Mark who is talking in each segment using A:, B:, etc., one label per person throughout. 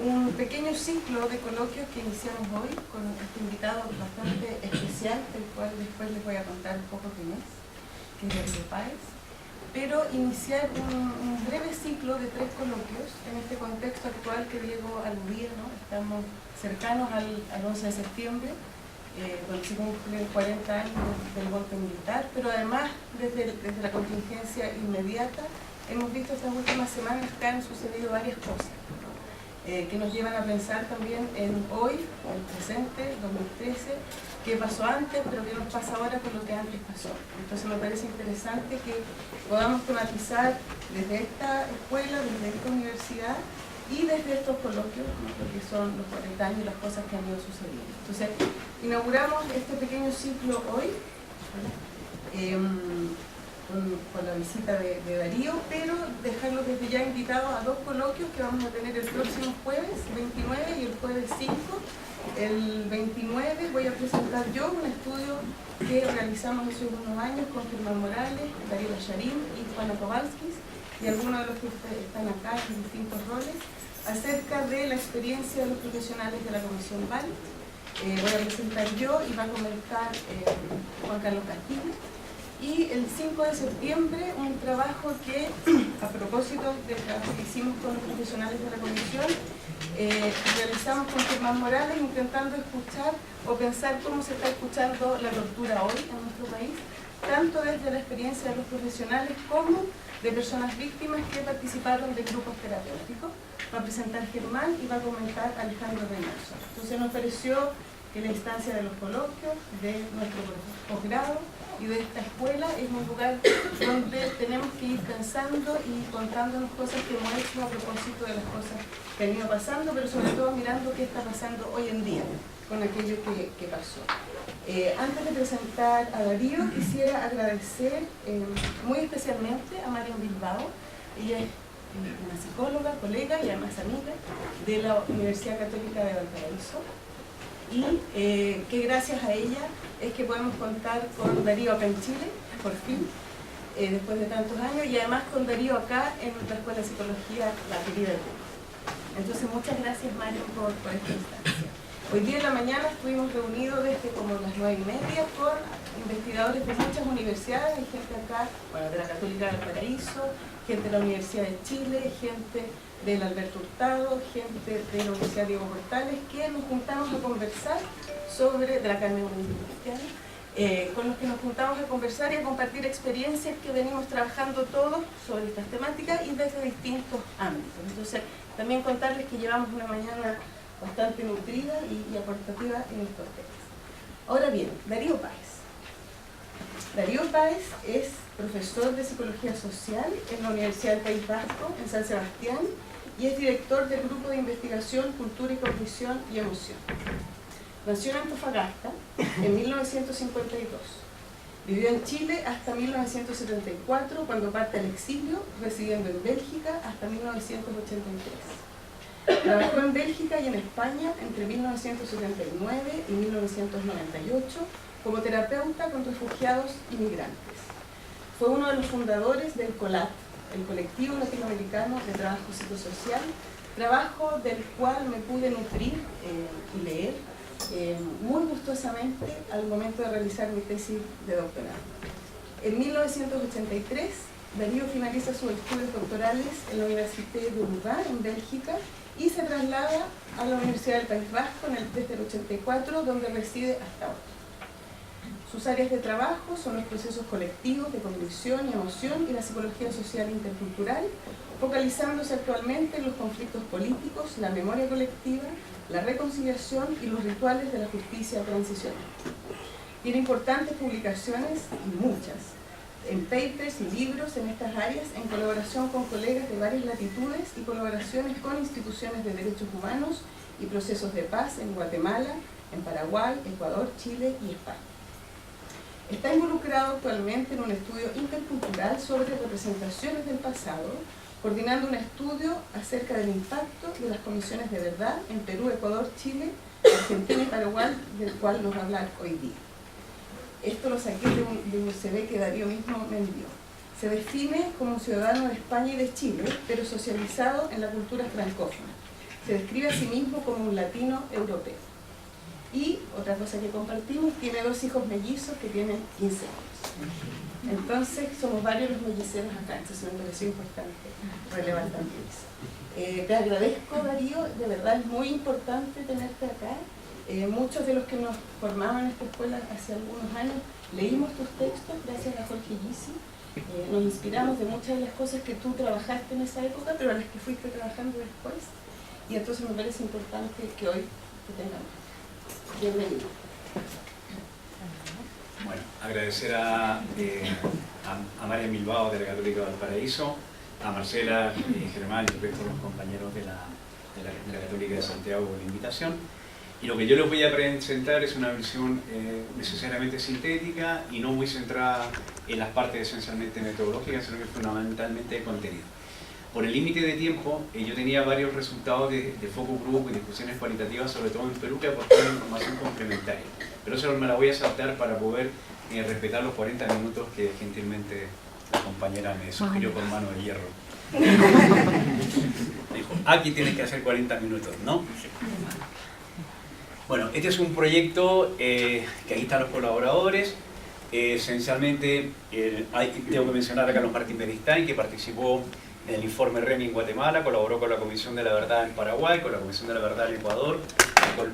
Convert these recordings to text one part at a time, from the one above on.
A: un pequeño ciclo de coloquios que iniciamos hoy con este invitado bastante especial, del cual después les voy a contar un poco quién es, que es Darío Páez, pero iniciar un breve ciclo de 3 coloquios en este contexto actual que Diego aludía, ¿no? Estamos cercanos al 11 de septiembre, cuando se cumplen 40 años del golpe militar, pero además desde la contingencia inmediata hemos visto estas últimas semanas que han sucedido varias cosas, ¿no? Que nos llevan a pensar también en hoy, el presente, 2013, qué pasó antes, pero qué nos pasa ahora con lo que antes pasó. Entonces me parece interesante que podamos tematizar desde esta escuela, desde esta universidad y desde estos coloquios, ¿no? Lo que son los 40 años y las cosas que han ido sucediendo. Entonces, inauguramos este pequeño ciclo hoy, con la visita de Darío, pero dejarlo desde ya invitado a 2 coloquios que vamos a tener el próximo jueves 29 y el jueves 5. El 29 voy a presentar yo un estudio que realizamos hace unos años con Germán Morales, Darío Lacharín y Juana Kowalskis, y algunos de los que están acá en distintos roles, acerca de la experiencia de los profesionales de la Comisión Vale. Voy a presentar yo y va a comentar Juan Carlos Castillo. Y el 5 de septiembre, un trabajo que, a propósito del trabajo que hicimos con los profesionales de la Comisión, realizamos con Germán Morales, intentando escuchar o pensar cómo se está escuchando la tortura hoy en nuestro país, tanto desde la experiencia de los profesionales como de personas víctimas que participaron de grupos terapéuticos. Va a presentar Germán y va a comentar Alejandro Reynoso. Entonces nos pareció que la instancia de los coloquios, de nuestro posgrado y de esta escuela es un lugar donde tenemos que ir pensando y contándonos cosas que hemos hecho a propósito de las cosas que han ido pasando, pero sobre todo mirando qué está pasando hoy en día con aquello que pasó. Antes de presentar a Darío, quisiera agradecer muy especialmente a Marian Bilbao. Ella es una psicóloga, colega y además amiga de la Universidad Católica de Valparaíso, y que gracias a ella es que podemos contar con Darío acá en Chile, por fin, después de tantos años, y además con Darío acá en nuestra Escuela de Psicología, la querida de Cuba. Entonces, muchas gracias, Mario, por esta instancia. Hoy día en la mañana estuvimos reunidos desde como las 9:30 con investigadores de muchas universidades. Hay gente acá, bueno, de la Católica de Valparaíso, gente de la Universidad de Chile, gente del Alberto Hurtado, gente de la Universidad Diego Portales, que nos juntamos a conversar sobre, de la Carmen Cristiana, con los que nos juntamos a conversar y a compartir experiencias que venimos trabajando todos sobre estas temáticas y desde distintos ámbitos. Entonces, también contarles que llevamos una mañana bastante nutrida y aportativa en estos temas. Ahora bien, Darío Páez. Darío Páez es profesor de Psicología Social en la Universidad del País Vasco, en San Sebastián, y es director del Grupo de Investigación Cultura y Cognición y Emoción. Nació en Antofagasta en 1952. Vivió en Chile hasta 1974, cuando parte al exilio, residiendo en Bélgica hasta 1983. Trabajó en Bélgica y en España entre 1979 y 1998 como terapeuta con refugiados y migrantes. Fue uno de los fundadores del COLAT, el Colectivo Latinoamericano de Trabajo Psicosocial, trabajo del cual me pude nutrir y leer muy gustosamente al momento de realizar mi tesis de doctorado. En 1983, Darío finaliza sus estudios doctorales en la Université de Louvain, en Bélgica, y se traslada a la Universidad del País Vasco desde el 84, donde reside hasta ahora. Sus áreas de trabajo son los procesos colectivos de cognición y emoción y la psicología social intercultural, focalizándose actualmente en los conflictos políticos, la memoria colectiva, la reconciliación y los rituales de la justicia transicional. Tiene importantes publicaciones, y muchas, en papers y libros en estas áreas, en colaboración con colegas de varias latitudes y colaboraciones con instituciones de derechos humanos y procesos de paz en Guatemala, en Paraguay, Ecuador, Chile y España. Está involucrado actualmente en un estudio intercultural sobre representaciones del pasado, coordinando un estudio acerca del impacto de las comisiones de verdad en Perú, Ecuador, Chile, Argentina y Paraguay, del cual nos va a hablar hoy día. Esto lo saqué de un CV que Darío mismo me envió. Se define como ciudadano de España y de Chile, pero socializado en la cultura francófona. se describe a sí mismo como un latino europeo. Y otra cosa que compartimos, tiene 2 hijos mellizos que tienen 15 años. Entonces somos varios los melliceros acá, entonces me pareció importante relevar también eso. Te agradezco, Darío, de verdad es muy importante tenerte acá. Muchos de los que nos formaban en esta escuela hace algunos años leímos tus textos gracias a Jorge Gysi. Nos inspiramos de muchas de las cosas que tú trabajaste en esa época, pero a las que fuiste trabajando después. Y entonces me parece importante que hoy te tengamos. Bienvenido.
B: Bueno, agradecer a María Bilbao de la Católica de Valparaíso, a Marcela, Germán y el resto de los compañeros de la Católica de Santiago por la invitación. Y lo que yo les voy a presentar es una versión necesariamente sintética y no muy centrada en las partes esencialmente metodológicas, sino que fundamentalmente de contenido. Por el límite de tiempo, yo tenía varios resultados de focus group y discusiones cualitativas, sobre todo en Perú, que aportaron información complementaria. Pero eso me la voy a saltar para poder respetar los 40 minutos que gentilmente la compañera me sugirió con mano de hierro. Dijo, aquí tienes que hacer 40 minutos, ¿no? Bueno, este es un proyecto que ahí están los colaboradores. Esencialmente, tengo que mencionar a Carlos Martín Beristain, que participó en el informe REMI en Guatemala, colaboró con la Comisión de la Verdad en Paraguay, con la Comisión de la Verdad en Ecuador,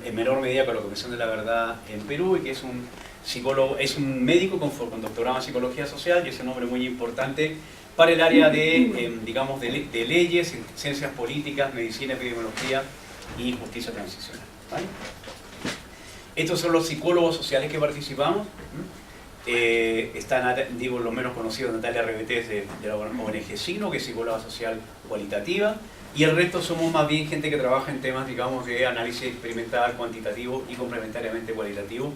B: en menor medida con la Comisión de la Verdad en Perú, y que es un psicólogo, es un médico con doctorado en Psicología Social, y es un hombre muy importante para el área de, digamos, de leyes, ciencias políticas, medicina, epidemiología y justicia transicional. ¿Vale? Estos son los psicólogos sociales que participamos. Está, digo, los menos conocidos, Natalia Rebetés de la ONG Signo, que es psicóloga social cualitativa, y el resto somos más bien gente que trabaja en temas, digamos, de análisis experimental, cuantitativo y complementariamente cualitativo,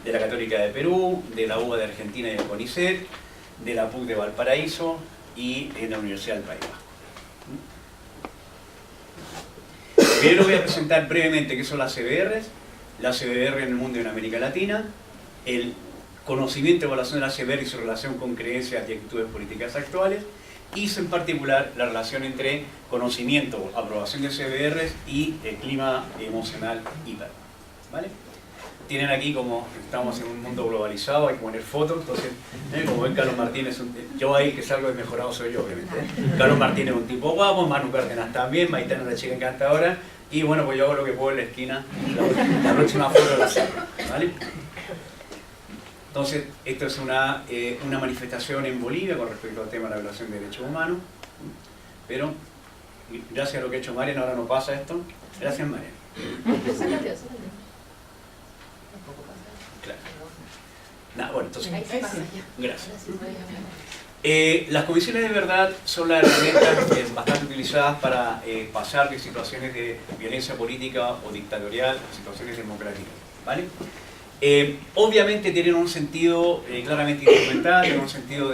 B: de la Católica de Perú, de la UBA de Argentina y del CONICET, de la PUC de Valparaíso y en la Universidad del País Vasco. Primero voy a presentar brevemente qué son las CBRs, la CBR en el mundo y en América Latina, el conocimiento y evaluación de la CBR y su relación con creencias y actitudes políticas actuales, y en particular la relación entre conocimiento, aprobación de CBRs y el clima emocional hiper. ¿Vale? Tienen aquí, como estamos en un mundo globalizado, hay que poner fotos, entonces, como ven, Carlos Martínez, yo ahí que salgo desmejorado soy yo, obviamente. Carlos Martínez es un tipo guapo, Manu Cárdenas también, Maitana es la chica encantadora, y bueno, pues yo hago lo que puedo en la esquina, la próxima foto la saco, ¿vale? Entonces, esto es una manifestación en Bolivia con respecto al tema de la violación de derechos humanos, pero gracias a lo que ha hecho Marian ahora no pasa esto. Gracias, Marian. Claro. Nah, bueno, entonces, gracias. Las comisiones de verdad son las herramientas bastante utilizadas para pasar de situaciones de violencia política o dictatorial a situaciones democráticas, ¿vale? Obviamente tienen un sentido claramente instrumental, tienen un sentido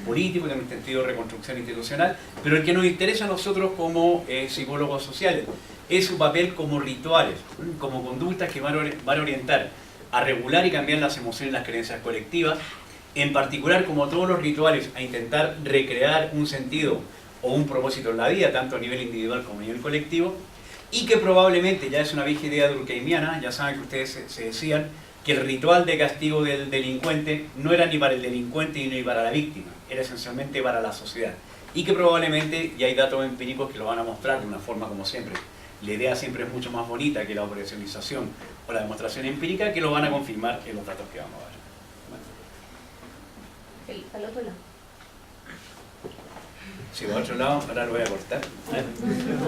B: político, tienen un sentido de reconstrucción institucional, pero el que nos interesa a nosotros como psicólogos sociales es su papel como rituales, como conductas que van a orientar a regular y cambiar las emociones y las creencias colectivas, en particular, como todos los rituales, a intentar recrear un sentido o un propósito en la vida, tanto a nivel individual como a nivel colectivo, y que probablemente ya es una vieja idea durkheimiana. Ya saben que ustedes se decían que el ritual de castigo del delincuente no era ni para el delincuente ni para la víctima, era esencialmente para la sociedad. Y que probablemente, y hay datos empíricos que lo van a mostrar de una forma como siempre, la idea siempre es mucho más bonita que la operacionalización o la demostración empírica, que lo van a confirmar en los datos que vamos a ver.
C: Al otro lado.
B: Si va al otro lado, ahora lo voy a cortar.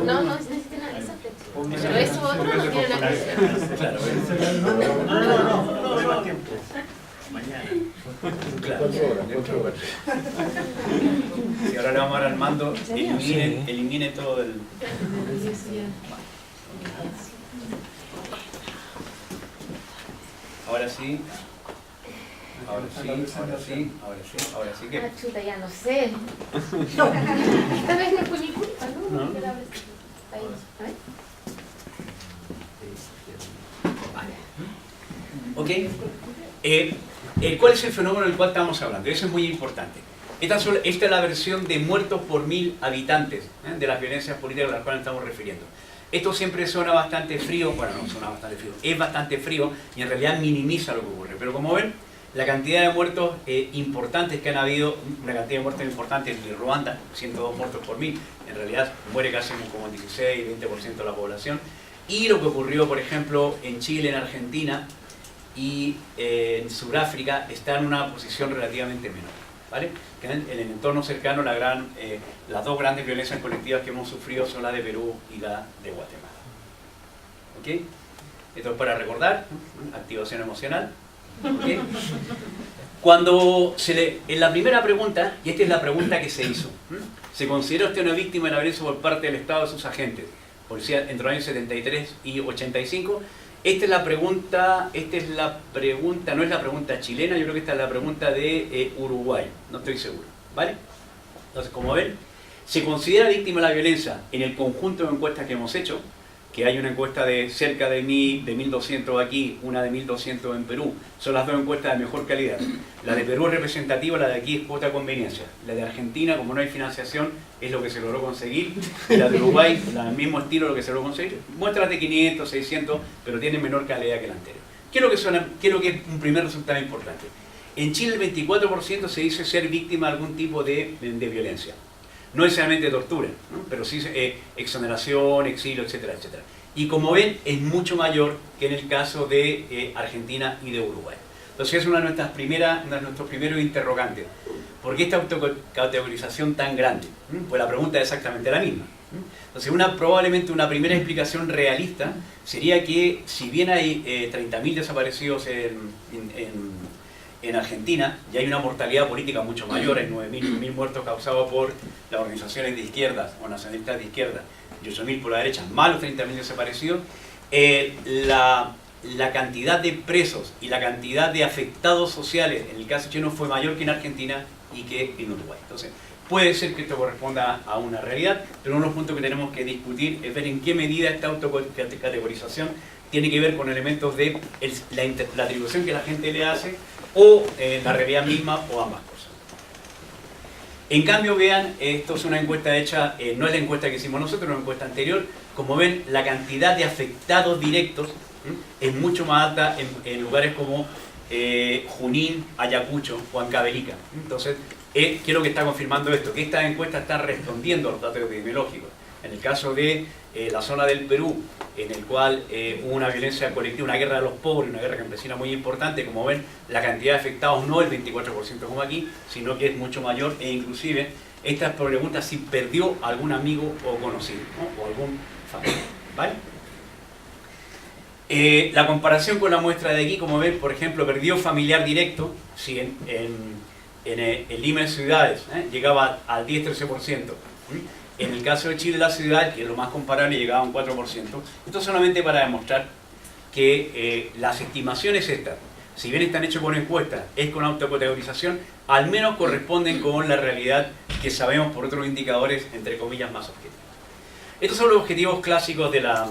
C: No necesita nada, exacto. Pero eso otro no tiene nada que ver.
B: Claro,
D: No, tiempo.
B: mañana. Claro, si ahora le vamos a dar al mando, elimine todo el... Ahora sí. Ahora sí que...
C: Ah, chuta, ya no sé. Esta vez no fue mi culpa, ¿no?
B: No.
C: Ahí, a ver.
B: Ok. ¿Cuál es el fenómeno del cual estamos hablando? Eso es muy importante. Esta es la versión de muertos por 1000 habitantes de las violencias políticas a las cuales estamos refiriendo. Esto siempre suena bastante frío, bueno, no suena bastante frío, es bastante frío y en realidad minimiza lo que ocurre. Pero como ven, la cantidad de muertos importantes que han habido, una cantidad de muertos importantes en Ruanda, 102 muertos por 1000, en realidad muere casi como 16, 20% de la población. Y lo que ocurrió, por ejemplo, en Chile, en Argentina y en Sudáfrica, está en una posición relativamente menor, ¿vale? Que en el entorno cercano las dos grandes violencias colectivas que hemos sufrido son la de Perú y la de Guatemala. ¿Ok? Esto es para recordar, activación emocional. ¿Okay? Cuando en la primera pregunta, y esta es la pregunta que se hizo, ¿se considera usted una víctima de la violencia por parte del Estado de sus agentes? Policía entre los años 73 y 85. Esta es la pregunta, no es la pregunta chilena, yo creo que esta es la pregunta de Uruguay, no estoy seguro, ¿vale? Entonces, como ven, se considera víctima de la violencia en el conjunto de encuestas que hemos hecho, que hay una encuesta de cerca de 1.200 aquí, una de 1.200 en Perú. Son las dos encuestas de mejor calidad. La de Perú es representativa, la de aquí es cuota conveniencia. La de Argentina, como no hay financiación, es lo que se logró conseguir. Y la de Uruguay, el mismo estilo, lo que se logró conseguir. Muestras de 500, 600, pero tienen menor calidad que la anterior. ¿Qué es lo que es un primer resultado importante? En Chile el 24% se dice ser víctima de algún tipo de violencia. No necesariamente tortura, ¿no? Pero sí exoneración, exilio, etcétera, etcétera. Y como ven, es mucho mayor que en el caso de Argentina y de Uruguay. Entonces es una de nuestros primeros interrogantes. ¿Por qué esta autocategorización tan grande? Pues la pregunta es exactamente la misma. Entonces probablemente una primera explicación realista sería que si bien hay 30.000 desaparecidos en Argentina, y hay una mortalidad política mucho mayor, hay 9.000 muertos causados por las organizaciones de izquierda o nacionalistas de izquierda y 8.000 por la derecha, más los 30.000 desaparecidos, la cantidad de presos y la cantidad de afectados sociales en el caso chileno fue mayor que en Argentina y que en Uruguay. Entonces, puede ser que esto corresponda a una realidad, pero uno de los puntos que tenemos que discutir es ver en qué medida esta autocategorización tiene que ver con elementos de la atribución que la gente le hace o la realidad misma o ambas cosas. En cambio, vean, esto es una encuesta hecha, no es la encuesta que hicimos nosotros, es una encuesta anterior. Como ven, la cantidad de afectados directos es mucho más alta en lugares como Junín, Ayacucho o Huancavelica. Entonces, ¿qué es lo que está confirmando esto? Que esta encuesta está respondiendo a los datos epidemiológicos. En el caso de la zona del Perú, en el cual hubo una violencia colectiva, una guerra de los pobres, una guerra campesina muy importante, como ven, la cantidad de afectados no es el 24% como aquí, sino que es mucho mayor, e inclusive esta pregunta si perdió algún amigo o conocido, ¿no? O algún familiar, ¿vale? La comparación con la muestra de aquí, como ven, por ejemplo, perdió familiar directo, si en Lima en ciudades llegaba al 10-13%. En el caso de Chile, la ciudad, que es lo más comparable, llegaba a un 4%. Esto solamente para demostrar que las estimaciones estas, si bien están hechas por encuestas, es con autocategorización, al menos corresponden con la realidad que sabemos por otros indicadores, entre comillas, más objetivos. Estos son los objetivos clásicos de la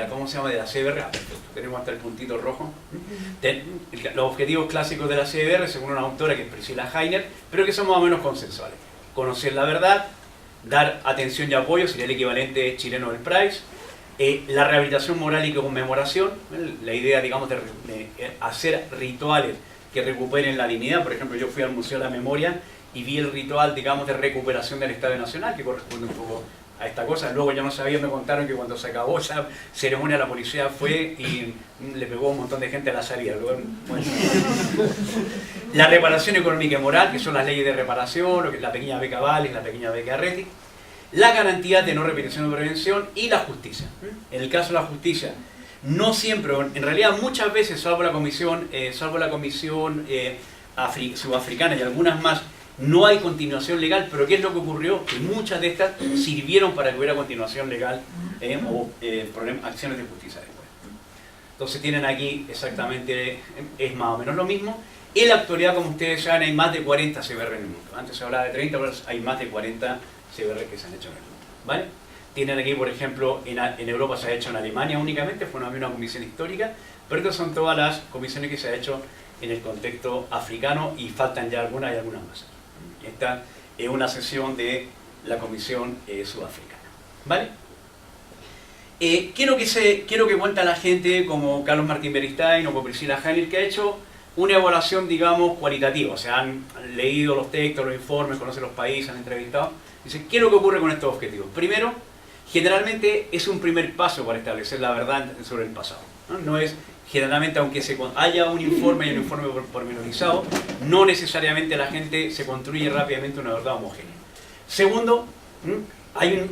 B: ¿cómo se llama? De la CBR. Perfecto, tenemos hasta el puntito rojo. Los objetivos clásicos de la CBR, según una autora que es Priscilla Heiner, pero que son más o menos consensuales. Conocer la verdad, dar atención y apoyo, sería el equivalente chileno del PRAIS, la rehabilitación moral y conmemoración, la idea, digamos, de hacer rituales que recuperen la dignidad. Por ejemplo, yo fui al Museo de la Memoria y vi el ritual, digamos, de recuperación del Estadio Nacional, que corresponde un poco a esta cosa. Luego yo no sabía, me contaron que cuando se acabó esa ceremonia la policía fue y le pegó a un montón de gente a la salida. Luego, bueno. La reparación económica y moral, que son las leyes de reparación, lo que es la pequeña beca Vales, la pequeña beca Arreti, la garantía de no repetición o prevención y la justicia. En el caso de la justicia, no siempre, en realidad muchas veces, salvo la comisión sudafricana y algunas más, no hay continuación legal, pero ¿qué es lo que ocurrió? Que muchas de estas sirvieron para que hubiera continuación legal o acciones de justicia después. Entonces tienen aquí exactamente, es más o menos lo mismo. En la actualidad, como ustedes saben, hay más de 40 CBR en el mundo. Antes se hablaba de 30, ahora hay más de 40 CBR que se han hecho en el mundo, ¿vale? Tienen aquí, por ejemplo, en Europa se ha hecho en Alemania únicamente, fue una comisión histórica, pero estas son todas las comisiones que se ha hecho en el contexto africano y faltan ya algunas y algunas más. Esta es una sesión de la Comisión Sudafricana, ¿vale? quiero que cuente a la gente como Carlos Martín Beristain o como Priscila Hanel, que ha hecho una evaluación, digamos, cualitativa. O sea, han leído los textos, los informes, conocen los países, han entrevistado. Dice, ¿qué es lo que ocurre con estos objetivos? Primero, generalmente es un primer paso para establecer la verdad sobre el pasado. No es, generalmente, aunque haya un informe y un informe pormenorizado, no necesariamente la gente se construye rápidamente una verdad homogénea. Segundo,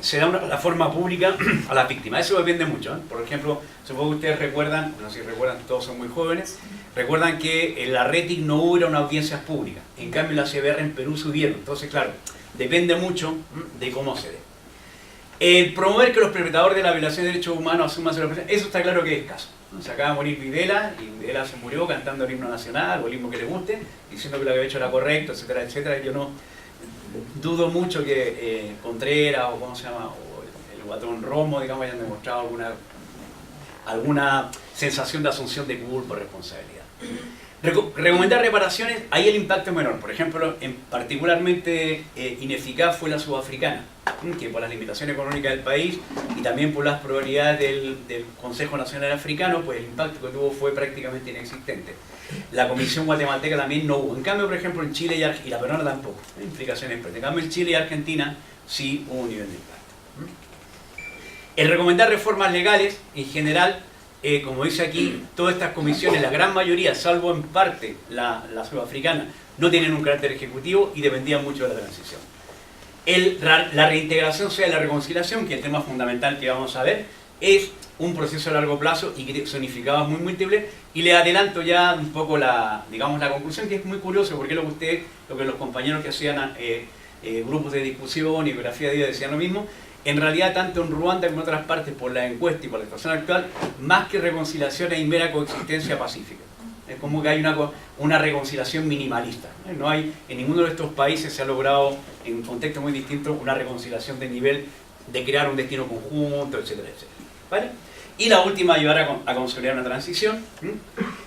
B: se da una plataforma pública a las víctimas. Eso depende mucho. Por ejemplo, supongo que ustedes recuerdan, no sé si recuerdan, todos son muy jóvenes, recuerdan que en la RETIC no hubo una audiencias públicas. En cambio, en la CBR en Perú subieron. Entonces, claro, depende mucho de cómo se dé. El promover que los perpetradores de la violación de derechos humanos asuman su responsabilidad, eso está claro que es escaso. Se acaba de morir Videla, y Videla se murió cantando el himno nacional, o el himno que le guste, diciendo que lo que había hecho era correcto, etcétera, etcétera. Yo no dudo mucho que Contreras, o cómo se llama, o el Guatón Romo, digamos, hayan demostrado alguna sensación de asunción de culpa o responsabilidad. Recomendar reparaciones, ahí el impacto es menor. Por ejemplo, particularmente ineficaz fue la sudafricana, que por las limitaciones económicas del país y también por las probabilidades del Consejo Nacional Africano, pues el impacto que tuvo fue prácticamente inexistente. La Comisión Guatemalteca también no hubo. En cambio, por ejemplo, en Chile y la peruana tampoco, implicaciones. En cambio, en Chile y Argentina sí hubo un nivel de impacto. El recomendar reformas legales, en general, como dice aquí, todas estas comisiones, la gran mayoría, salvo en parte la sudafricana, no tienen un carácter ejecutivo y dependían mucho de la transición. La reintegración, o sea, la reconciliación, que es el tema fundamental que vamos a ver, es un proceso a largo plazo y que significaba muy múltiples. Y le adelanto ya un poco la conclusión, que es muy curioso, porque lo que los compañeros que hacían grupos de discusión y biografía de vida decían lo mismo. En realidad, tanto en Ruanda como en otras partes, por la encuesta y por la situación actual, más que reconciliación hay mera coexistencia pacífica. Es como que hay una reconciliación minimalista. No hay, en ninguno de estos países se ha logrado, en un contexto muy distinto, una reconciliación de nivel de crear un destino conjunto, etcétera, etcétera. ¿Vale? Y la última, ayudar a consolidar una transición.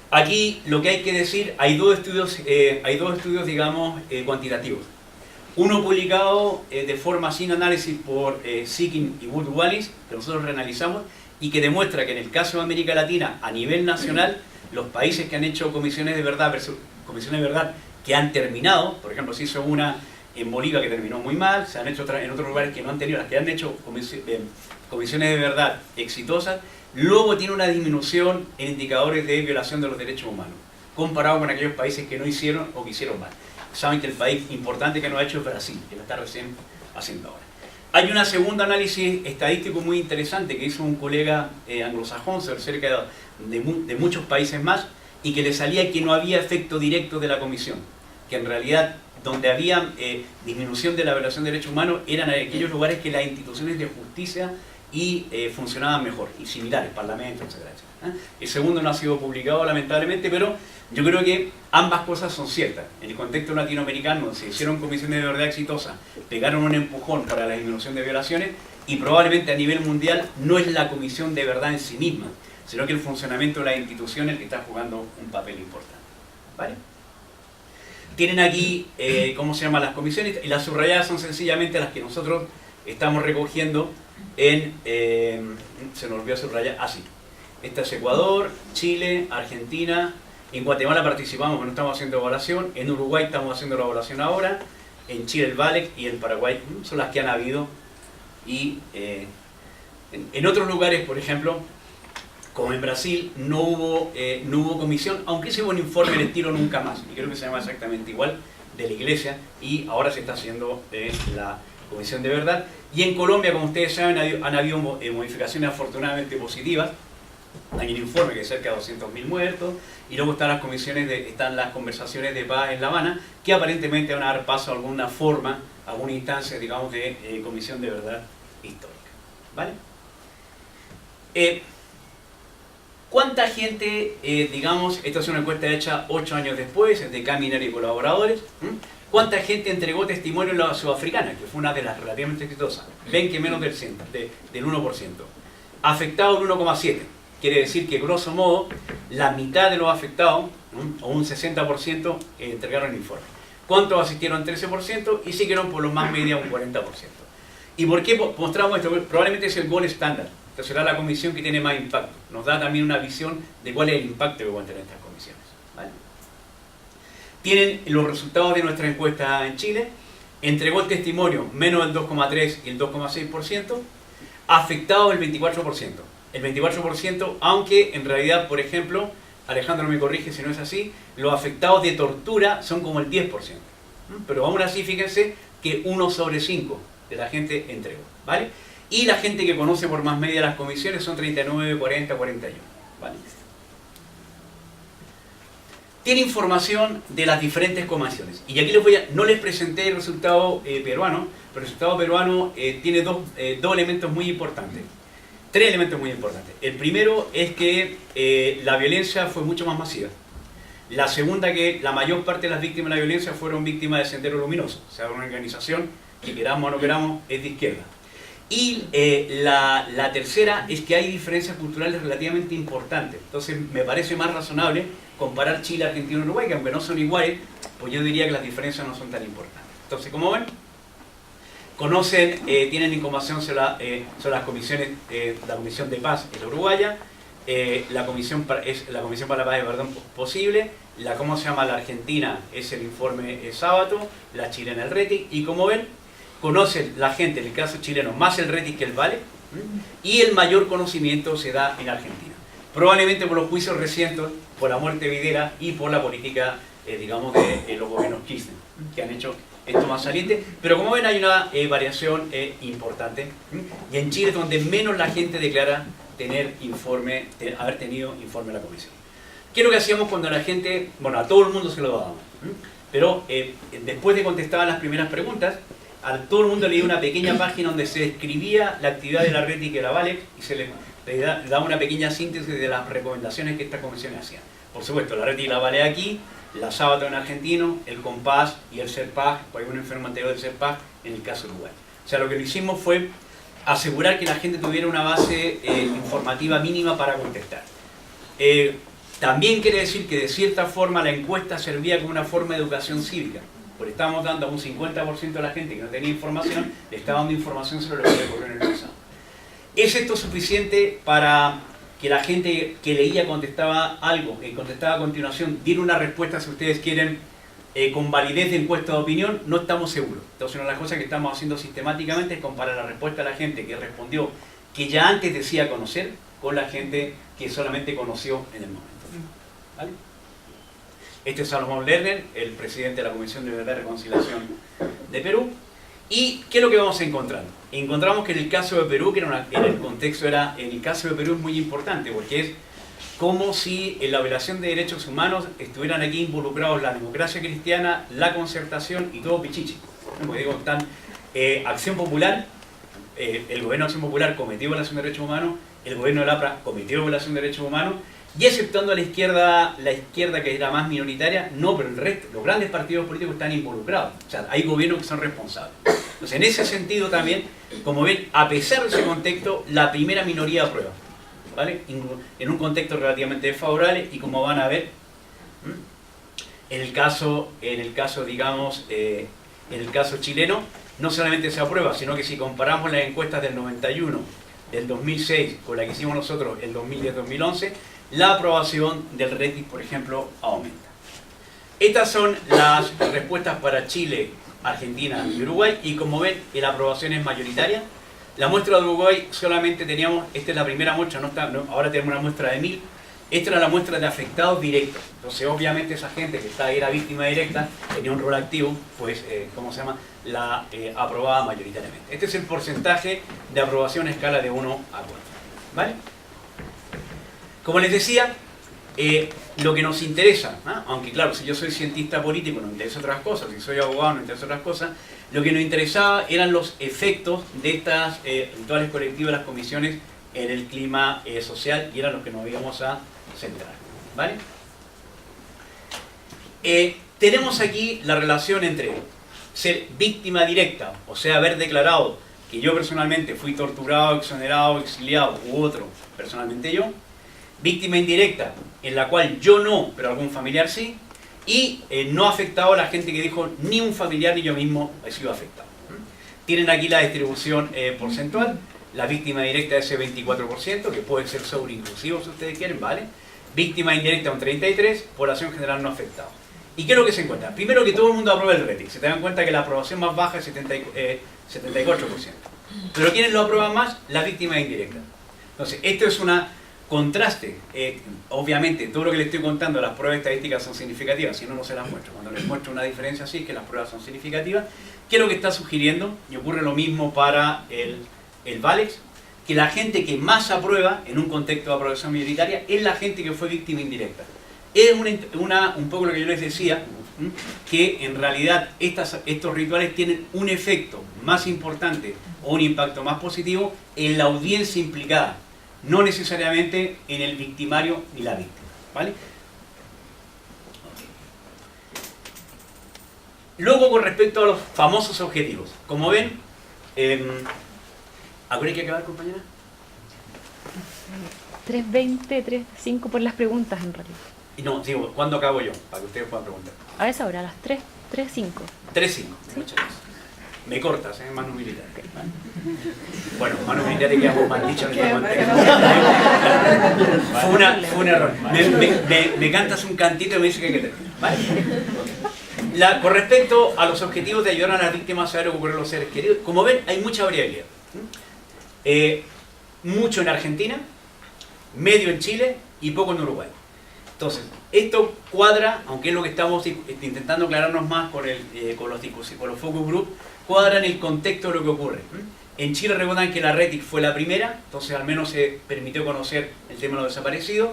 B: Aquí lo que hay que decir, hay dos estudios, digamos, cuantitativos. Uno publicado de forma sin análisis por Seeking y Wood Wallis, que nosotros reanalizamos, y que demuestra que en el caso de América Latina, a nivel nacional, los países que han hecho comisiones de verdad versus comisiones de verdad que han terminado, por ejemplo, se hizo una en Bolivia que terminó muy mal, se han hecho otras en otros lugares que no han tenido, las que han hecho comisiones de verdad exitosas, luego tiene una disminución en indicadores de violación de los derechos humanos, comparado con aquellos países que no hicieron o que hicieron mal. Saben que el país importante que no ha hecho es Brasil, que lo está recién haciendo ahora. Hay un segundo análisis estadístico muy interesante que hizo un colega anglosajón sobre cerca de muchos países más, y que le salía que no había efecto directo de la comisión, que en realidad donde había disminución de la violación de derechos humanos eran aquellos lugares que las instituciones de justicia funcionaban mejor, y similares, parlamentos, etcétera, etcétera. El segundo no ha sido publicado lamentablemente, pero yo creo que ambas cosas son ciertas. En el contexto latinoamericano se hicieron comisiones de verdad exitosas, pegaron un empujón para la disminución de violaciones, y probablemente a nivel mundial no es la comisión de verdad en sí misma, sino que el funcionamiento de las instituciones que está jugando un papel importante. ¿Vale? Tienen aquí, ¿cómo se llaman las comisiones? Y las subrayadas son sencillamente las que nosotros estamos recogiendo en... se nos olvidó subrayar, sí. Esta es Ecuador, Chile, Argentina. En Guatemala participamos, pero no estamos haciendo evaluación. En Uruguay estamos haciendo la evaluación ahora. En Chile el VALEC y en Paraguay son las que han habido. Y en otros lugares, por ejemplo, como en Brasil, no hubo comisión, aunque se hubo un informe del estilo Nunca Más, y creo que se llama exactamente igual, de la Iglesia, y ahora se está haciendo la comisión de verdad. Y en Colombia, como ustedes saben, han habido modificaciones afortunadamente positivas. Hay un informe que es cerca de 200.000 muertos, y luego están las conversaciones de paz en La Habana, que aparentemente van a dar paso a alguna forma, a alguna instancia, digamos, de comisión de verdad histórica. ¿Vale? ¿Cuánta gente, digamos, esta es una encuesta hecha 8 años después, de Caminero y colaboradores, cuánta gente entregó testimonio en la sudafricana, que fue una de las relativamente exitosas? Ven que menos del 1%. Afectados el 1,7%. Quiere decir que, grosso modo, la mitad de los afectados, o un 60%, entregaron el informe. ¿Cuántos asistieron? 13%, y siguieron por los más media un 40%. ¿Y por qué mostramos esto? Probablemente es el gol estándar. Entonces será la comisión que tiene más impacto. Nos da también una visión de cuál es el impacto que pueden tener estas comisiones. ¿Vale? Tienen los resultados de nuestra encuesta en Chile. Entregó el testimonio menos el 2,3 y el 2,6%. Afectado el 24%. El 24%, aunque en realidad, por ejemplo, Alejandro me corrige si no es así, los afectados de tortura son como el 10%. Pero aún así, fíjense que 1/5 de la gente entregó. ¿Vale? Y la gente que conoce por más media las comisiones son 39, 40, 41. ¿Vale? Tiene información de las diferentes comisiones. Y aquí no les presenté el resultado peruano, pero el resultado peruano tiene dos elementos muy importantes. 3 elementos muy importantes. El primero es que la violencia fue mucho más masiva. La segunda, que la mayor parte de las víctimas de la violencia fueron víctimas de Sendero Luminoso, o sea, una organización que queramos o no queramos es de izquierda. Y la tercera es que hay diferencias culturales relativamente importantes. Entonces me parece más razonable comparar Chile, Argentina y Uruguay, que aunque no son iguales, pues yo diría que las diferencias no son tan importantes. Entonces, como ven, conocen, tienen información sobre las comisiones, la Comisión de Paz es la uruguaya, la Comisión para la Paz posible, ¿cómo se llama? La Argentina es el informe Sábato, la chilena el RETI, y como ven, conocen la gente, en el caso chileno, más el RETI que el VALE, y el mayor conocimiento se da en Argentina. Probablemente por los juicios recientes, por la muerte de Videla y por la política, digamos, de los gobiernos Kirchner, que han hecho esto más saliente. Pero como ven, hay una variación importante. Y en Chile es donde menos la gente declara haber tenido informe de la comisión. ¿Qué es lo que hacíamos cuando la gente, bueno, a todo el mundo se lo dábamos? Pero después de contestar las primeras preguntas, a todo el mundo leía una pequeña página donde se describía la actividad de la RETI y que la VALEC y se le daba una pequeña síntesis de las recomendaciones que estas comisiones hacían. Por supuesto, la RETI y la VALEC aquí, la Sábato en argentino, el COMPAS y el CERPAG, o algún enfermo anterior del CERPAG en el caso de Uruguay. O sea, lo que hicimos fue asegurar que la gente tuviera una base informativa mínima para contestar. También quiere decir que de cierta forma la encuesta servía como una forma de educación cívica, porque estábamos dando a un 50% de la gente que no tenía información, le estaba dando información sobre lo que ocurrió en el pasado. ¿Es esto suficiente para que la gente que leía contestaba algo, contestaba a continuación, diera una respuesta, si ustedes quieren, con validez de encuesta de opinión? No estamos seguros. Entonces una de las cosas que estamos haciendo sistemáticamente es comparar la respuesta de la gente que respondió, que ya antes decía conocer, con la gente que solamente conoció en el momento. ¿Vale? Este es Salomón Lerner, el presidente de la Comisión de Verdad y Reconciliación de Perú. ¿Y qué es lo que vamos encontrando? Encontramos que en el caso de Perú, en el caso de Perú es muy importante, porque es como si en la violación de derechos humanos estuvieran aquí involucrados la democracia cristiana, la concertación y todo pichichi. Como digo, están Acción Popular, el gobierno de Acción Popular cometió violación de derechos humanos, el gobierno de Lapra cometió violación de derechos humanos, y exceptuando a la izquierda que era más minoritaria, no, pero el resto, los grandes partidos políticos están involucrados. O sea, hay gobiernos que son responsables. Entonces, en ese sentido también, como ven, a pesar de ese contexto, la primera minoría aprueba, ¿vale? En un contexto relativamente desfavorable, y como van a ver, en el caso chileno, no solamente se aprueba, sino que si comparamos las encuestas del 91, del 2006, con la que hicimos nosotros el 2010-2011, la aprobación del RETI, por ejemplo, aumenta. Estas son las respuestas para Chile, Argentina y Uruguay, y como ven, la aprobación es mayoritaria. La muestra de Uruguay solamente teníamos, esta es la primera muestra, ahora tenemos una muestra de 1000. Esta era la muestra de afectados directos. Entonces, obviamente, esa gente que era víctima directa, tenía un rol activo, pues, la aprobaba mayoritariamente. Este es el porcentaje de aprobación a escala de 1 a 4. ¿Vale? Como les decía, lo que nos interesa, aunque claro, si yo soy cientista político nos interesa otras cosas, si soy abogado nos interesa otras cosas, lo que nos interesaba eran los efectos de estas rituales colectivas de las comisiones en el clima social, y eran los que nos íbamos a centrar. ¿Vale? Tenemos aquí la relación entre ser víctima directa, o sea, haber declarado que yo personalmente fui torturado, exonerado, exiliado, u otro, personalmente yo. Víctima indirecta, en la cual yo no, pero algún familiar sí. Y no afectado a la gente que dijo ni un familiar ni yo mismo he sido afectado. Tienen aquí la distribución porcentual. la víctima directa es ese 24%, que puede ser sobreinclusivo si ustedes quieren, ¿vale? Víctima indirecta un 33%, población general no afectada. ¿Y qué es lo que se encuentra? Primero, que todo el mundo aprueba el RETIC. Se te dan cuenta que la aprobación más baja es 74%. Pero ¿quiénes lo aprueban más? Las víctimas indirectas. Entonces, esto es un contraste. Obviamente, todo lo que les estoy contando, las pruebas estadísticas son significativas, si no, no se las muestro. Cuando les muestro una diferencia así, es que las pruebas son significativas. ¿Qué es lo que está sugiriendo? Y ocurre lo mismo para el VALEX, que la gente que más aprueba en un contexto de aprobación mayoritaria es la gente que fue víctima indirecta. Es un poco lo que yo les decía, que en realidad estos rituales tienen un efecto más importante o un impacto más positivo en la audiencia implicada, no necesariamente en el victimario ni la víctima, ¿vale? Luego, con respecto a los famosos objetivos, como ven, ¿a qué hay que acabar, compañera?
D: 3:20, 3:05 por las preguntas en realidad.
B: No, digo, ¿cuándo acabo yo? Para que ustedes puedan preguntar.
D: A esa hora, a las 3:05.
B: 3:05,
D: ¿Sí?
B: muchas gracias. Me cortas, mano militar. ¿Vale? Bueno, mano militar que hemos mal dicho en este contexto. Fue un error. Me cantas un cantito y me dice que hay que terminar. ¿Vale? Con respecto a los objetivos de ayudar a las víctimas a saber lo que ocurre a los seres queridos, como ven, hay mucha variabilidad. Mucho en Argentina, medio en Chile y poco en Uruguay. Entonces, esto cuadra, aunque es lo que estamos intentando aclararnos más con los focus group, cuadra en el contexto de lo que ocurre. En Chile recuerdan que la RETIC fue la primera, entonces al menos se permitió conocer el tema de los desaparecidos.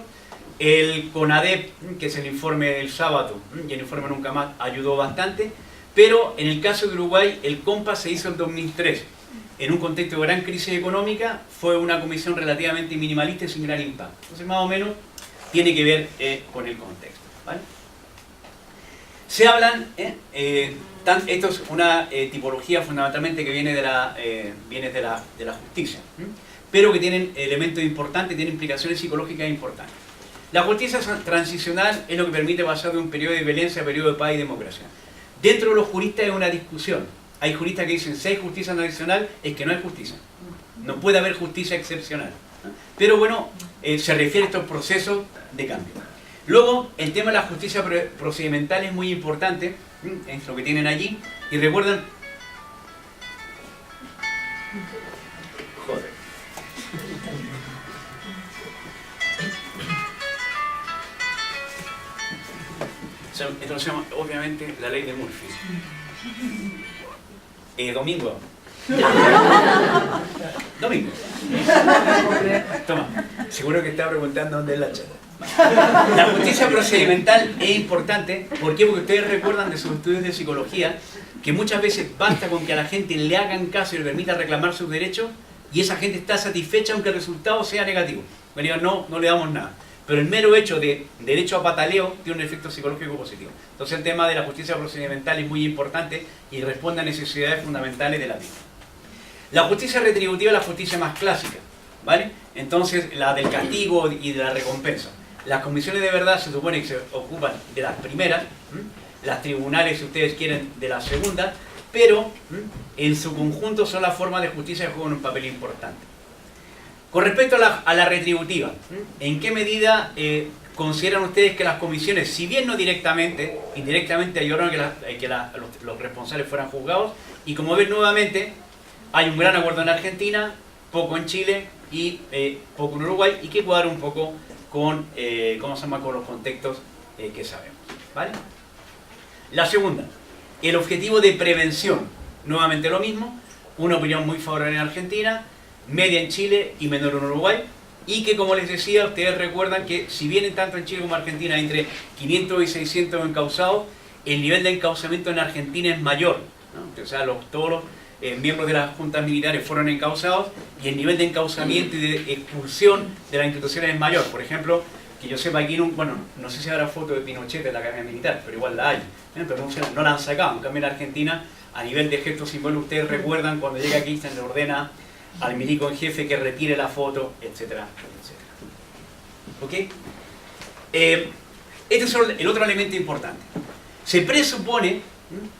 B: El CONADEP, que es el informe del sábado, y el informe Nunca Más, ayudó bastante. Pero en el caso de Uruguay, el COMPAS se hizo en 2003. En un contexto de gran crisis económica, fue una comisión relativamente minimalista y sin gran impacto. Entonces, más o menos, tiene que ver con el contexto, ¿vale? Se hablan, esto es una tipología fundamentalmente que viene de la justicia, pero que tienen elementos importantes, tienen implicaciones psicológicas importantes. La justicia transicional es lo que permite pasar de un periodo de violencia a periodo de paz y democracia. Dentro de los juristas es una discusión. Hay juristas que dicen, si hay justicia transicional, es que no hay justicia. No puede haber justicia excepcional. Pero bueno, se refiere a estos procesos de cambio. Luego, el tema de la justicia procedimental es muy importante, es lo que tienen allí. Y recuerden... Joder. Esto se llama, obviamente, la ley de Murphy. Domingo. Domingo. Toma, seguro que está preguntando dónde es la chata. La justicia procedimental es importante. ¿Por qué? Porque ustedes recuerdan de sus estudios de psicología que muchas veces basta con que a la gente le hagan caso y le permita reclamar sus derechos y esa gente está satisfecha aunque el resultado sea negativo. No le damos nada. Pero el mero hecho de derecho a pataleo tiene un efecto psicológico positivo. Entonces el tema de la justicia procedimental es muy importante y responde a necesidades fundamentales de la vida. La justicia retributiva es la justicia más clásica, ¿vale? Entonces la del castigo y de la recompensa. Las comisiones de verdad se supone que se ocupan de las primeras, las tribunales, si ustedes quieren, de las segundas, pero en su conjunto son las formas de justicia que juegan un papel importante. Con respecto a la retributiva, ¿en qué medida consideran ustedes que las comisiones, si bien no directamente, indirectamente ayudaron a que los responsables fueran juzgados? Y como ven nuevamente, hay un gran acuerdo en Argentina, poco en Chile y poco en Uruguay, y que cuadra un poco con, con los contextos que sabemos, ¿vale? La segunda, el objetivo de prevención, nuevamente lo mismo, una opinión muy favorable en Argentina, media en Chile y menor en Uruguay, y que, como les decía, ustedes recuerdan que si bien tanto en Chile como en Argentina hay entre 500 y 600 encausados, el nivel de encausamiento en Argentina es mayor, ¿no? O sea, todos los miembros de las juntas militares fueron encausados y el nivel de encausamiento y de expulsión de las instituciones es mayor. Por ejemplo, que yo sepa aquí, no sé si habrá foto de Pinochet en la Academia Militar, pero igual la hay, pero no la han sacado. En cambio en Argentina, a nivel de gestos simbólicos, ustedes recuerdan cuando llega aquí se le ordena al milico en jefe que retire la foto, etcétera, etcétera. ¿Ok? Este es el otro elemento importante. Se presupone,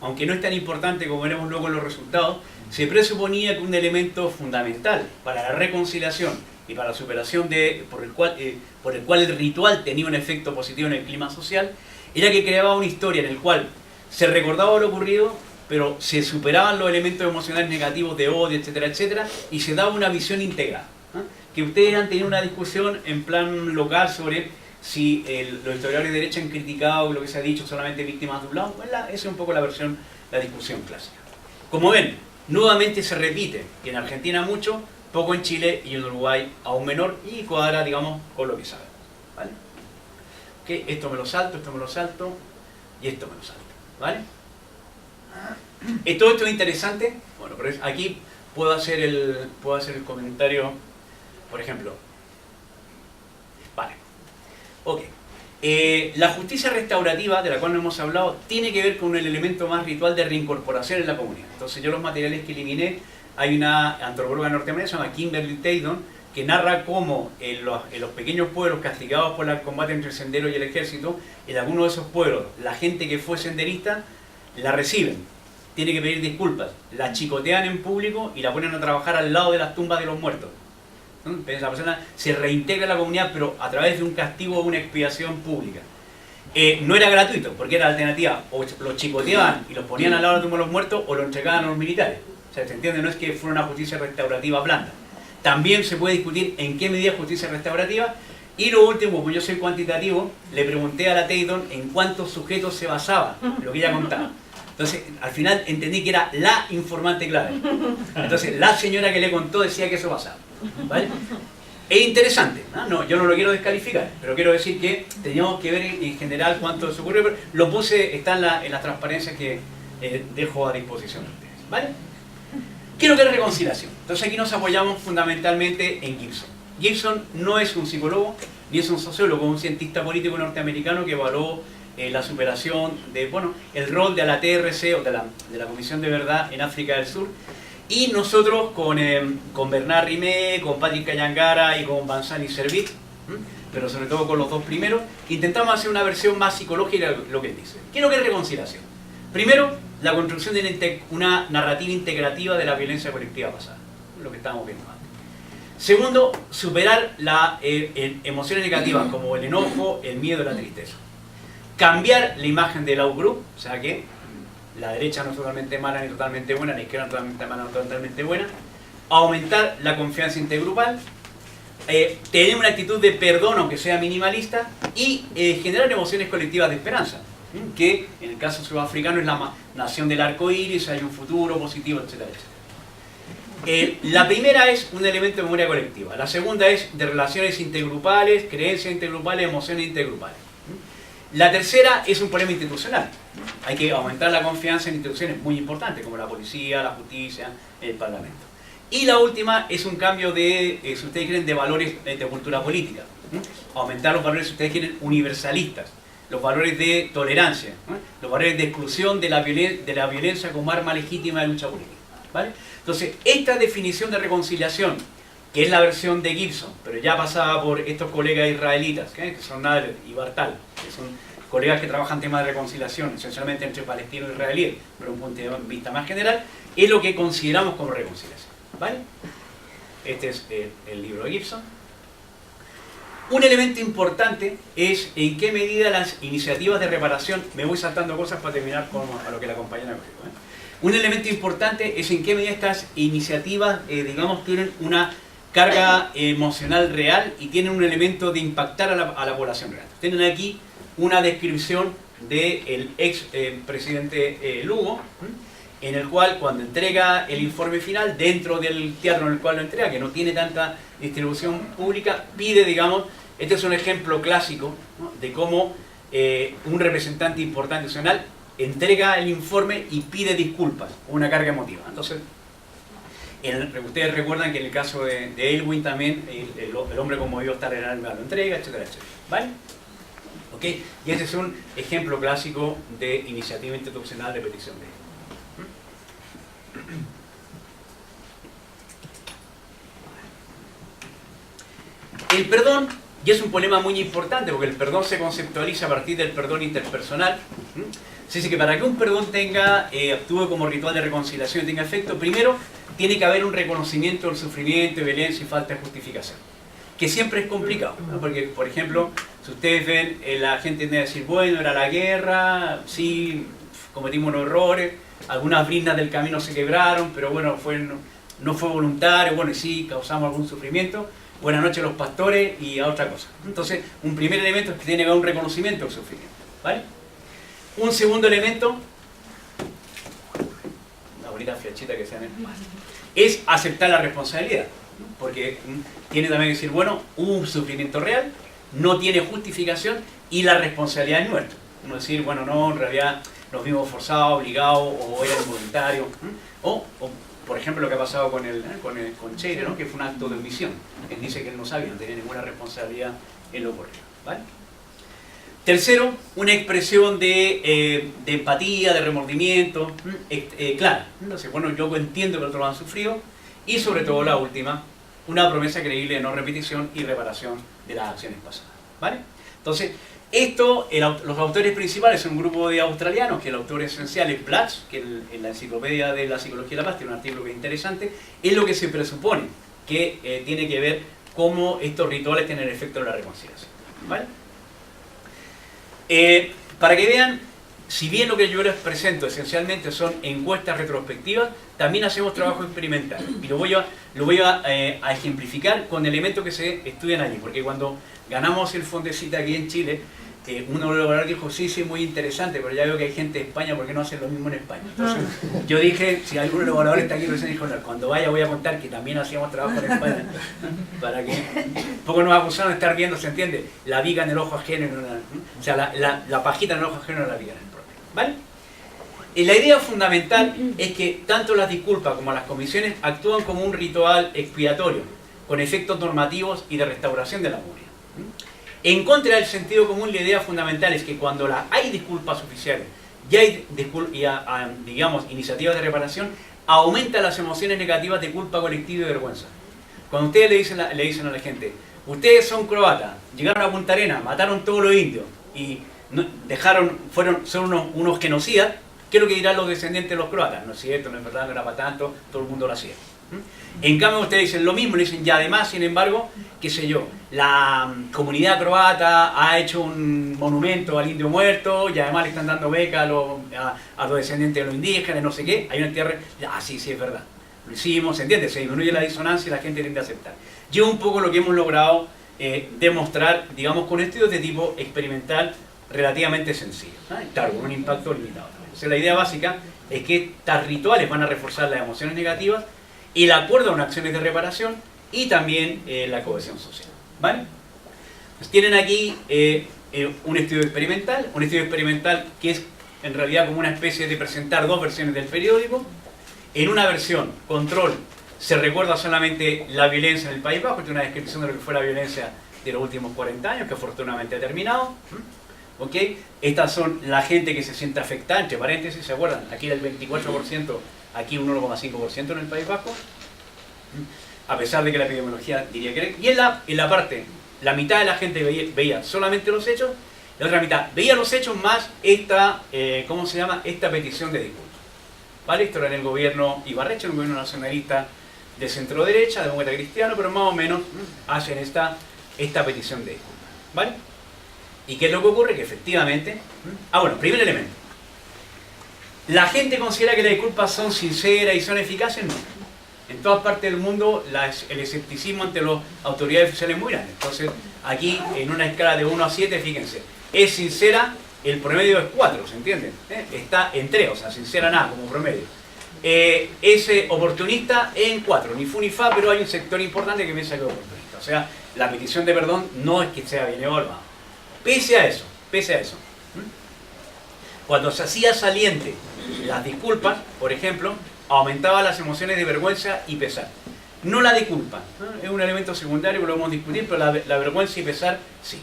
B: aunque no es tan importante como veremos luego en los resultados, se presuponía que un elemento fundamental para la reconciliación y para la superación por el cual el ritual tenía un efecto positivo en el clima social, era que creaba una historia en la cual se recordaba lo ocurrido, pero se superaban los elementos emocionales negativos de odio, etcétera, etcétera, y se daba una visión integral. Que ustedes han tenido una discusión en plan local sobre si los historiadores de derecha han criticado lo que se ha dicho solamente víctimas de un lado. Pues esa es un poco la discusión clásica. Como ven, nuevamente se repite, en Argentina mucho, poco en Chile y en Uruguay aún menor, y cuadra, digamos, con lo que saben. ¿Vale? Okay, esto me lo salto y esto me lo salto. ¿Vale? ¿Todo esto es interesante? Bueno, pero aquí puedo hacer el comentario, por ejemplo. Vale. Ok. La justicia restaurativa, de la cual no hemos hablado, tiene que ver con el elemento más ritual de reincorporación en la comunidad. Entonces yo los materiales que eliminé, hay una antropóloga norteamericana, se llama Kimberly Taydon, que narra cómo en los pequeños pueblos castigados por el combate entre el sendero y el ejército, en algunos de esos pueblos, la gente que fue senderista, la reciben, tiene que pedir disculpas, la chicotean en público y la ponen a trabajar al lado de las tumbas de los muertos. Entonces la persona se reintegra en la comunidad, pero a través de un castigo o una expiación pública. No era gratuito, porque era la alternativa: o los chicoteaban y los ponían al lado de la tumba de los muertos, o los entregaban a los militares. O sea, ¿se entiende? No es que fuera una justicia restaurativa blanda. También se puede discutir en qué medida es justicia restaurativa. Y lo último, como yo soy cuantitativo, le pregunté a la Taydon en cuántos sujetos se basaba lo que ella contaba. Entonces, al final entendí que era la informante clave. Entonces, la señora que le contó decía que eso pasaba. ¿Vale? Es interesante, ¿no? Yo no lo quiero descalificar, pero quiero decir que teníamos que ver en general cuánto se ocurrió. Lo puse, está en las transparencias que dejo a disposición de ustedes. ¿Vale? ¿Qué es lo que es reconciliación? Entonces aquí nos apoyamos fundamentalmente en Gibson. Gibson no es un psicólogo, ni es un sociólogo, un cientista político norteamericano que evaluó la superación de, el rol de la TRC o de la Comisión de Verdad en África del Sur. Y nosotros con Bernard Rimé, con Patrick Kayangara y con Banzani Servit, pero sobre todo con los dos primeros, intentamos hacer una versión más psicológica de lo que él dice. ¿Qué es lo que es reconciliación? Primero, la construcción de una narrativa integrativa de la violencia colectiva pasada, lo que estábamos viendo antes. Segundo, superar las emociones negativas como el enojo, el miedo y la tristeza. Cambiar la imagen del outgroup, o sea que la derecha no es totalmente mala ni totalmente buena, la izquierda no es totalmente mala ni totalmente buena. Aumentar la confianza intergrupal, tener una actitud de perdón aunque sea minimalista y generar emociones colectivas de esperanza, que en el caso sudafricano es la nación del arco iris, hay un futuro positivo, etcétera, etcétera. La primera es un elemento de memoria colectiva, la segunda es de relaciones intergrupales, creencias intergrupales, emociones intergrupales. La tercera es un problema institucional. Hay que aumentar la confianza en instituciones muy importantes como la policía, la justicia, el parlamento. Y la última es un cambio de, si ustedes quieren, de valores de cultura política. Aumentar los valores, si ustedes quieren, universalistas. Los valores de tolerancia, los valores de exclusión de la violencia como arma legítima de lucha política. ¿Vale? Entonces, esta definición de reconciliación, que es la versión de Gibson, pero ya pasada por estos colegas israelitas, que son Nader y Bartal, que son colegas que trabajan temas de reconciliación, esencialmente entre palestinos e israelíes, pero un punto de vista más general, es lo que consideramos como reconciliación. ¿Vale? Este es el libro de Gibson. Un elemento importante es en qué medida las iniciativas de reparación, me voy saltando cosas para terminar con a lo que la compañera dijo, Un elemento importante es en qué medida estas iniciativas, digamos, tienen una carga emocional real y tienen un elemento de impactar a la población real. Tienen aquí una descripción del ex presidente Lugo, en el cual cuando entrega el informe final, dentro del teatro en el cual lo entrega, que no tiene tanta distribución pública, pide, digamos, este es un ejemplo clásico, ¿no?, de cómo un representante importante nacional entrega el informe y pide disculpas, una carga emotiva. Entonces, ustedes recuerdan que en el caso de Elwin también, el hombre conmovido está en el alma lo entrega, etcétera, etcétera. ¿Vale? ¿Ok? Y ese es un ejemplo clásico de iniciativa institucional de petición de él. El perdón, y es un problema muy importante porque el perdón se conceptualiza a partir del perdón interpersonal. Se dice que para que un perdón actúe como ritual de reconciliación y tenga efecto, primero tiene que haber un reconocimiento del sufrimiento, violencia y falta de justificación. Que siempre es complicado, ¿no? Porque, por ejemplo, si ustedes ven, la gente tiende a decir, bueno, era la guerra, sí, cometimos unos errores, algunas brindas del camino se quebraron, pero bueno, no fue voluntario, bueno, y sí, causamos algún sufrimiento. Buenas noches a los pastores y a otra cosa. Entonces, un primer elemento es que tiene que haber un reconocimiento del sufrimiento, ¿vale? Un segundo elemento, una bonita flechita que se llama, es aceptar la responsabilidad, ¿no? Porque tiene también que decir, bueno, hubo un sufrimiento real, no tiene justificación y la responsabilidad es nuestra. No decir, bueno, no, en realidad nos vimos forzados, obligados o era involuntario. O, por ejemplo, lo que ha pasado con Cheire, ¿no? Que fue un acto de omisión. Él dice que él no sabía, no tenía ninguna responsabilidad en lo ocurrido, ¿vale? Tercero, una expresión de empatía, de remordimiento, clara. Entonces, bueno, yo entiendo que otros han sufrido. Y sobre todo la última, una promesa creíble de no repetición y reparación de las acciones pasadas, ¿vale? Entonces, esto, los autores principales son un grupo de australianos, que el autor esencial es Blatch, que en la enciclopedia de la psicología de la paz tiene un artículo que es interesante, es lo que se presupone que tiene que ver cómo estos rituales tienen efecto en la reconciliación, ¿vale? Para que vean, si bien lo que yo les presento esencialmente son encuestas retrospectivas, también hacemos trabajo experimental. Y lo voy a ejemplificar con elementos que se estudian allí, porque cuando ganamos el Fondecita aquí en Chile, un evaluador dijo, sí, muy interesante, pero ya veo que hay gente de España, ¿por qué no hacen lo mismo en España? Entonces, yo dije, si algún evaluador está aquí, recién dijo, cuando vaya voy a contar que también hacíamos trabajo en España, para que un poco nos acusaron de estar viendo, ¿se entiende? La viga en el ojo ajeno, o sea, la pajita en el ojo ajeno, la viga en el propio, ¿vale? Y la idea fundamental es que tanto las disculpas como las comisiones actúan como un ritual expiatorio, con efectos normativos y de restauración de la memoria. En contra del sentido común, la idea fundamental es que cuando hay disculpas oficiales y hay digamos, iniciativas de reparación, aumenta las emociones negativas de culpa colectiva y vergüenza. Cuando ustedes le dicen a la gente, ustedes son croatas, llegaron a Punta Arenas, mataron todos los indios y son unos genocidas, ¿qué es lo que dirán los descendientes de los croatas? No es cierto, no es verdad, no era para tanto, todo el mundo lo hacía. En cambio ustedes dicen lo mismo, le dicen, y además, sin embargo, qué sé yo, la comunidad croata ha hecho un monumento al indio muerto y además le están dando beca a los descendientes de los indígenas, no sé qué, hay una tierra, sí, es verdad, lo hicimos, ¿se entiende? Se disminuye la disonancia y la gente tiende a aceptar. Y es un poco lo que hemos logrado demostrar, digamos, con estudios de tipo experimental relativamente sencillo, ¿no? Claro, con un impacto limitado. Entonces la idea básica es que estos rituales van a reforzar las emociones negativas, el acuerdo en acciones de reparación y también la cohesión social, ¿vale? Pues tienen aquí un estudio experimental que es en realidad como una especie de presentar dos versiones del periódico. En una versión, control, se recuerda solamente la violencia en el País Vasco, es una descripción de lo que fue la violencia de los últimos 40 años, que afortunadamente ha terminado. ¿Ok? Estas son la gente que se siente afectada, entre paréntesis, ¿se acuerdan? Aquí era el 24%, aquí un 1,5% en el País Vasco, a pesar de que la epidemiología diría que... Y en la parte, la mitad de la gente veía solamente los hechos, la otra mitad veía los hechos más esta, ¿cómo se llama? Esta petición de disculpas. ¿Vale? Esto era en el gobierno Ibarretxe, el gobierno nacionalista de centro-derecha, demócrata cristiano, pero más o menos hacen esta petición de disculpas. ¿Vale? ¿Y qué es lo que ocurre? Que efectivamente... bueno, primer elemento. ¿La gente considera que las disculpas son sinceras y son eficaces? No. En todas partes del mundo el escepticismo ante las autoridades oficiales es muy grande. Entonces, aquí en una escala de 1 a 7, fíjense, es sincera, el promedio es 4, ¿se entiende? Está en 3, o sea, sincera nada como promedio. Es oportunista en 4, ni fu ni fa, pero hay un sector importante que piensa que es oportunista. O sea, la petición de perdón no es que sea bien evaluada. Pese a eso, cuando se hacía saliente las disculpas, por ejemplo, aumentaba las emociones de vergüenza y pesar. No la disculpa, ¿no? Es un elemento secundario que lo vamos a discutir, pero la vergüenza y pesar sí.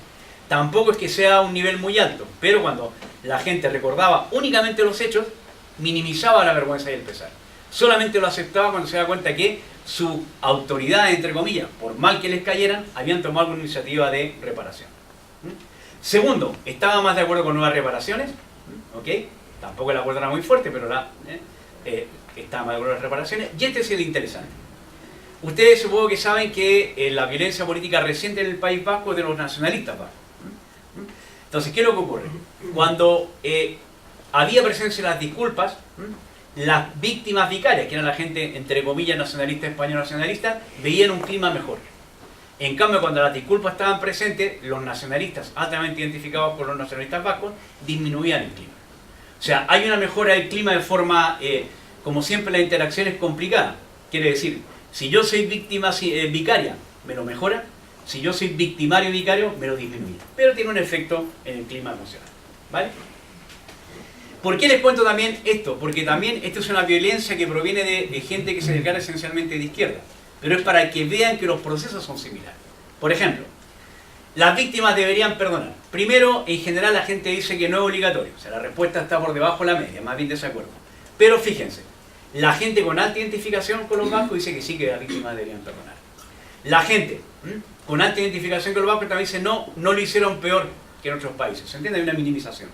B: Tampoco es que sea un nivel muy alto, pero cuando la gente recordaba únicamente los hechos, minimizaba la vergüenza y el pesar. Solamente lo aceptaba cuando se daba cuenta que su autoridad, entre comillas, por mal que les cayeran, habían tomado alguna iniciativa de reparación. Segundo, estaba más de acuerdo con nuevas reparaciones, ¿ok? tampoco el acuerdo era muy fuerte, pero estaba de acuerdo con las reparaciones. Y este es el interesante. Ustedes supongo que saben que la violencia política reciente en el País Vasco es de los nacionalistas vascos. Entonces, ¿qué es lo que ocurre? Cuando había presencia de las disculpas, las víctimas vicarias, que eran la gente, entre comillas, nacionalista, español nacionalista, veían un clima mejor. En cambio, cuando las disculpas estaban presentes, los nacionalistas, altamente identificados con los nacionalistas vascos, disminuían el clima. O sea, hay una mejora del clima de forma, como siempre la interacción es complicada. Quiere decir, si yo soy víctima vicaria, me lo mejora. Si yo soy victimario vicario, me lo disminuye. Pero tiene un efecto en el clima emocional. ¿Vale? ¿Por qué les cuento también esto? Porque también esto es una violencia que proviene de gente que se declara esencialmente de izquierda. Pero es para que vean que los procesos son similares. Por ejemplo, las víctimas deberían perdonar. Primero, en general la gente dice que no es obligatorio. O sea, la respuesta está por debajo de la media, más bien desacuerdo. Pero fíjense, la gente con alta identificación con los vascos dice que sí, que las víctimas deberían perdonar. La gente con alta identificación con los vascos también dice no lo hicieron peor que en otros países. ¿Se entiende? Hay una minimización.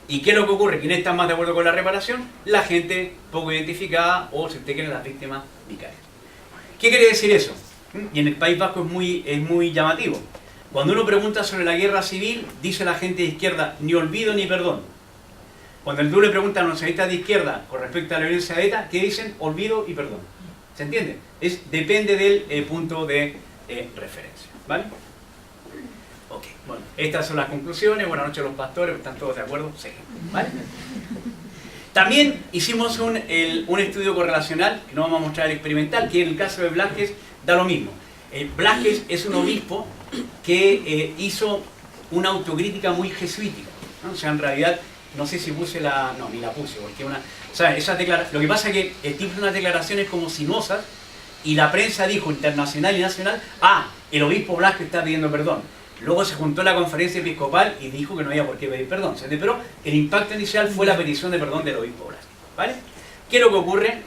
B: ¿Y qué es lo que ocurre? ¿Quiénes están más de acuerdo con la reparación? La gente poco identificada o si usted quiere las víctimas vicarias. ¿Qué quiere decir eso? Y en el País Vasco es muy llamativo. Cuando uno pregunta sobre la guerra civil, dice la gente de izquierda, ni olvido ni perdón. Cuando tú le preguntas a los nacionalistas de izquierda con respecto a la violencia de ETA, ¿qué dicen? Olvido y perdón. ¿Se entiende? Depende del punto de referencia. ¿Vale? Ok, bueno, estas son las conclusiones. Buenas noches a los pastores, ¿están todos de acuerdo? Sí. ¿Vale? También hicimos un estudio correlacional, que no vamos a mostrar el experimental, que en el caso de Blázquez da lo mismo. Blázquez es un obispo que hizo una autocrítica muy jesuítica, ¿no? O sea, en realidad, no sé si puse la... No, ni la puse, porque o sea, lo que pasa es que el tipo hizo unas declaraciones como sinuosas y la prensa dijo, internacional y nacional, el obispo Blázquez está pidiendo perdón. Luego se juntó la conferencia episcopal y dijo que no había por qué pedir perdón. Pero el impacto inicial fue la petición de perdón del obispo Blázquez. ¿Vale? ¿Qué es lo que ocurre?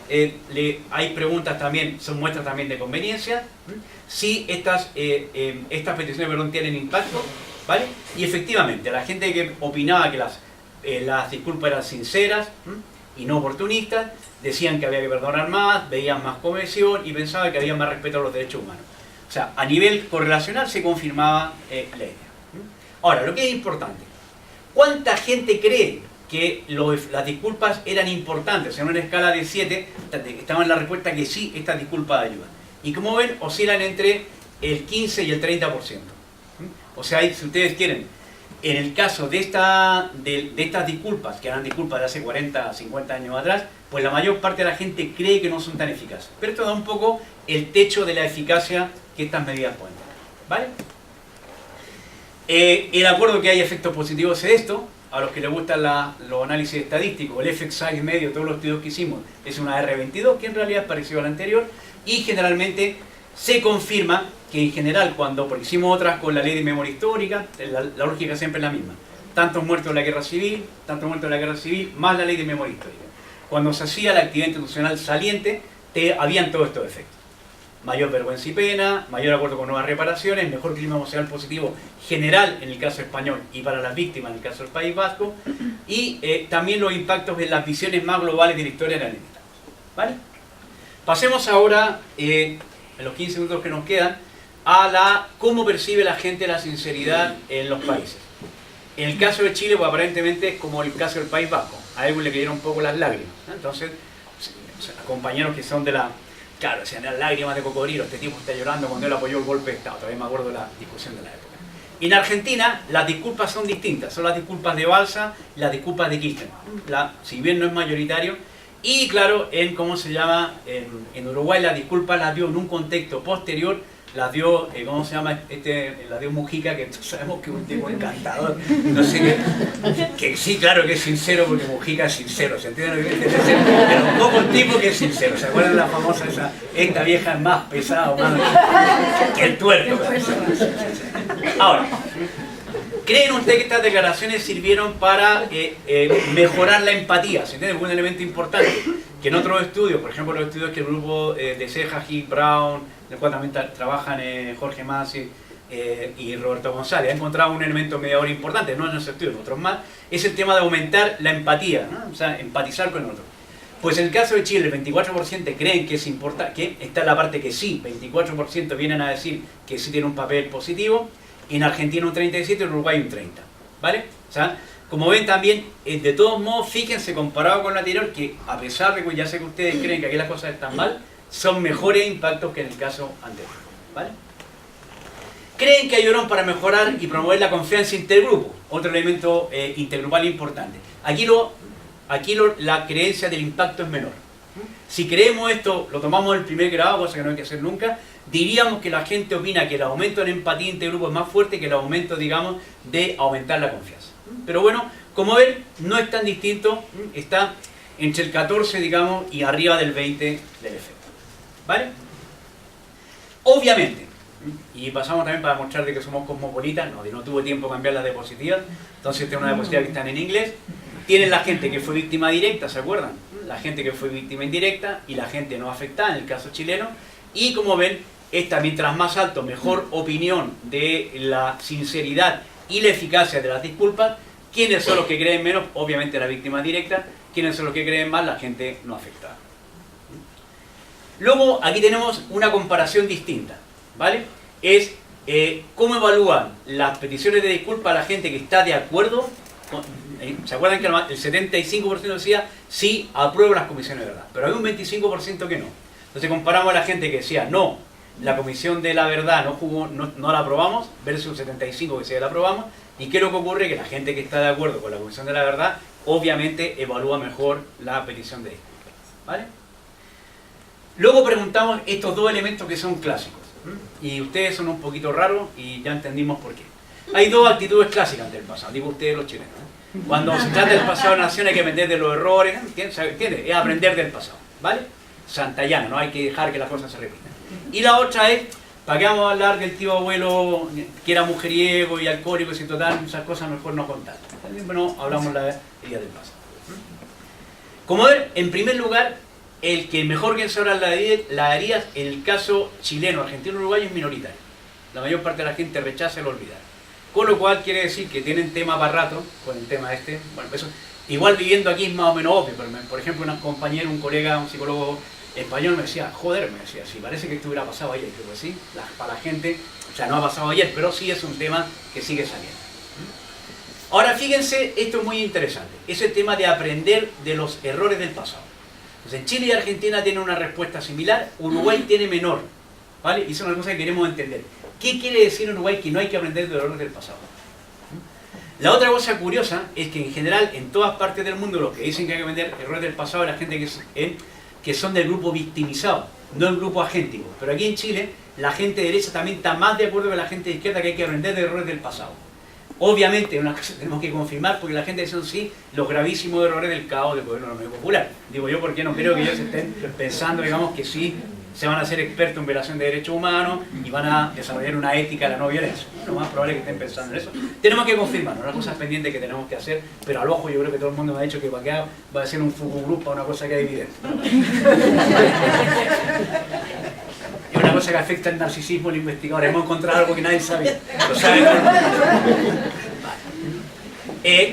B: Hay preguntas también, son muestras también de conveniencia. Si estas peticiones de perdón tienen impacto. ¿Vale? Y efectivamente, la gente que opinaba que las disculpas eran sinceras y no oportunistas, decían que había que perdonar más, veían más cohesión y pensaban que había más respeto a los derechos humanos. O sea, a nivel correlacional se confirmaba la idea. Ahora, lo que es importante, ¿cuánta gente cree que las disculpas eran importantes? O sea, en una escala de 7, estaba en la respuesta que sí, estas disculpas ayudan. Y como ven, oscilan entre el 15 y el 30%. O sea, si ustedes quieren, en el caso de estas disculpas, que eran disculpas de hace 40, 50 años atrás, pues la mayor parte de la gente cree que no son tan eficaces. Pero esto da un poco el techo de la eficacia que estas medidas pueden tener. ¿Vale? El acuerdo que hay efectos positivos es esto. A los que les gustan los análisis estadísticos, el effect size medio, todos los estudios que hicimos, es una R22, que en realidad es parecido al anterior, y generalmente se confirma que en general, porque hicimos otras con la ley de memoria histórica, la lógica siempre es la misma. Tantos muertos en la guerra civil, más la ley de memoria histórica. Cuando se hacía la actividad institucional saliente, habían todos estos efectos. Mayor vergüenza y pena, mayor acuerdo con nuevas reparaciones, mejor clima emocional positivo general en el caso español y para las víctimas en el caso del País Vasco, y también los impactos en las visiones más globales de la historia de la necesitamos. ¿Vale? Pasemos ahora, en los 15 minutos que nos quedan, a cómo percibe la gente la sinceridad en los países. En el caso de Chile, pues aparentemente es como el caso del País Vasco. A alguien le cayeron un poco las lágrimas, ¿no? Entonces, compañeros que son de la... Claro, decían las lágrimas de cocodrilo, este tipo está llorando cuando él apoyó el golpe de Estado. Todavía me acuerdo de la discusión de la época. En Argentina, las disculpas son distintas. Son las disculpas de Balsa y las disculpas de Kirchner. Si bien no es mayoritario. Y claro, en Uruguay las disculpas las dio en un contexto posterior. Las dio, ¿cómo se llama? Las dio Mujica, que sabemos que es un tipo encantador. No sé qué. Que sí, claro que es sincero, porque Mujica es sincero. ¿Se entiende lo que quiere decir? Pero un poco un tipo que es sincero. ¿Se acuerdan de la famosa esta vieja es más pesada que el tuerto? Ahora, ¿creen ustedes que estas declaraciones sirvieron para mejorar la empatía? ¿Se entiende? Un elemento importante. Que en otros estudios, por ejemplo los estudios que el grupo de Ceja, Hick, Brown, en el cual también trabajan Jorge Masi, y Roberto González ha encontrado un elemento mediador importante, no en nuestro estudio, en otros más, es el tema de aumentar la empatía, ¿no? O sea, empatizar con el otro. Pues en el caso de Chile, el 24% creen que es importante, que está en la parte que sí, 24% vienen a decir que sí tiene un papel positivo, en Argentina un 37% y en Uruguay un 30%, ¿vale? O sea, como ven también, de todos modos, fíjense, comparado con lo anterior, que a pesar de que ya sé que ustedes creen que aquí las cosas están mal, son mejores impactos que en el caso anterior, ¿vale? Creen que ayudaron para mejorar y promover la confianza intergrupo, otro elemento intergrupal importante. Aquí la creencia del impacto es menor. Si creemos esto, lo tomamos en el primer grado, cosa que no hay que hacer nunca, diríamos que la gente opina que el aumento de la empatía intergrupo es más fuerte que el aumento, digamos, de aumentar la confianza. Pero bueno, como ven, no es tan distinto, está entre el 14, digamos, y arriba del 20 del efecto. ¿Vale? Obviamente, y pasamos también para mostrar de que somos cosmopolitas, no tuve tiempo de cambiar las diapositivas, entonces tengo una diapositiva que están en inglés. Tienen la gente que fue víctima directa, ¿se acuerdan? La gente que fue víctima indirecta y la gente no afectada, en el caso chileno. Y como ven, esta mientras más alto, mejor opinión de la sinceridad y la eficacia de las disculpas. ¿Quiénes son los que creen menos? Obviamente la víctima directa. ¿Quiénes son los que creen más? La gente no afectada. Luego, aquí tenemos una comparación distinta, ¿vale? Es cómo evalúan las peticiones de disculpas a la gente que está de acuerdo. ¿Se acuerdan que el 75% decía sí, apruebo las comisiones de verdad? Pero hay un 25% que no. Entonces comparamos a la gente que decía no, la comisión de la verdad no la aprobamos, versus el 75% que decía la aprobamos. ¿Y qué es lo que ocurre? Que la gente que está de acuerdo con la comisión de la verdad, obviamente evalúa mejor la petición de disculpas, ¿vale? Luego preguntamos estos dos elementos que son clásicos. Y ustedes son un poquito raros y ya entendimos por qué. Hay dos actitudes clásicas del pasado, digo ustedes los chilenos. Cuando se trata del pasado de la nación hay que aprender de los errores, ¿entiendes? Es aprender del pasado, ¿vale? Santayana, no hay que dejar que las cosas se repitan. Y la otra es, ¿para qué vamos a hablar del tío abuelo que era mujeriego y alcohólico y sin total? Esas cosas mejor no contar. También, bueno, hablamos la día del pasado. Como ver, en primer lugar, el que mejor que se habla la haría en el caso chileno, argentino, uruguayo es minoritario. La mayor parte de la gente rechaza el olvidar. Con lo cual quiere decir que tienen tema para rato con el tema este. Bueno, eso igual viviendo aquí es más o menos obvio, pero por ejemplo un compañero, un colega, un psicólogo español me decía, joder, me decía, sí, parece que esto hubiera pasado ayer. Creo que sí, para la gente, o sea, no ha pasado ayer, pero sí es un tema que sigue saliendo. Ahora fíjense, esto es muy interesante, es el tema de aprender de los errores del pasado. Entonces Chile y Argentina tienen una respuesta similar, Uruguay tiene menor, ¿vale? Y eso es una cosa que queremos entender. ¿Qué quiere decir Uruguay que no hay que aprender de los errores del pasado? La otra cosa curiosa es que en general en todas partes del mundo los que dicen que hay que aprender errores del pasado es la gente que son del grupo victimizado, no el grupo agéntico. Pero aquí en Chile la gente de derecha también está más de acuerdo con la gente de izquierda que hay que aprender de errores del pasado. Obviamente, una cosa que tenemos que confirmar porque la gente dice sí, los gravísimos errores del caos del gobierno no popular. Digo yo porque no creo que ellos estén pensando, digamos, que sí se van a hacer expertos en violación de derechos humanos y van a desarrollar una ética de la no violencia. Lo más probable es que estén pensando en eso. Tenemos que confirmarlo, una cosa pendiente que tenemos que hacer, pero al ojo yo creo que todo el mundo me ha dicho que para acá va a ser un focus group para una cosa que es evidente. Es una cosa que afecta el narcisismo del investigador. Hemos encontrado algo que nadie sabía. Lo saben.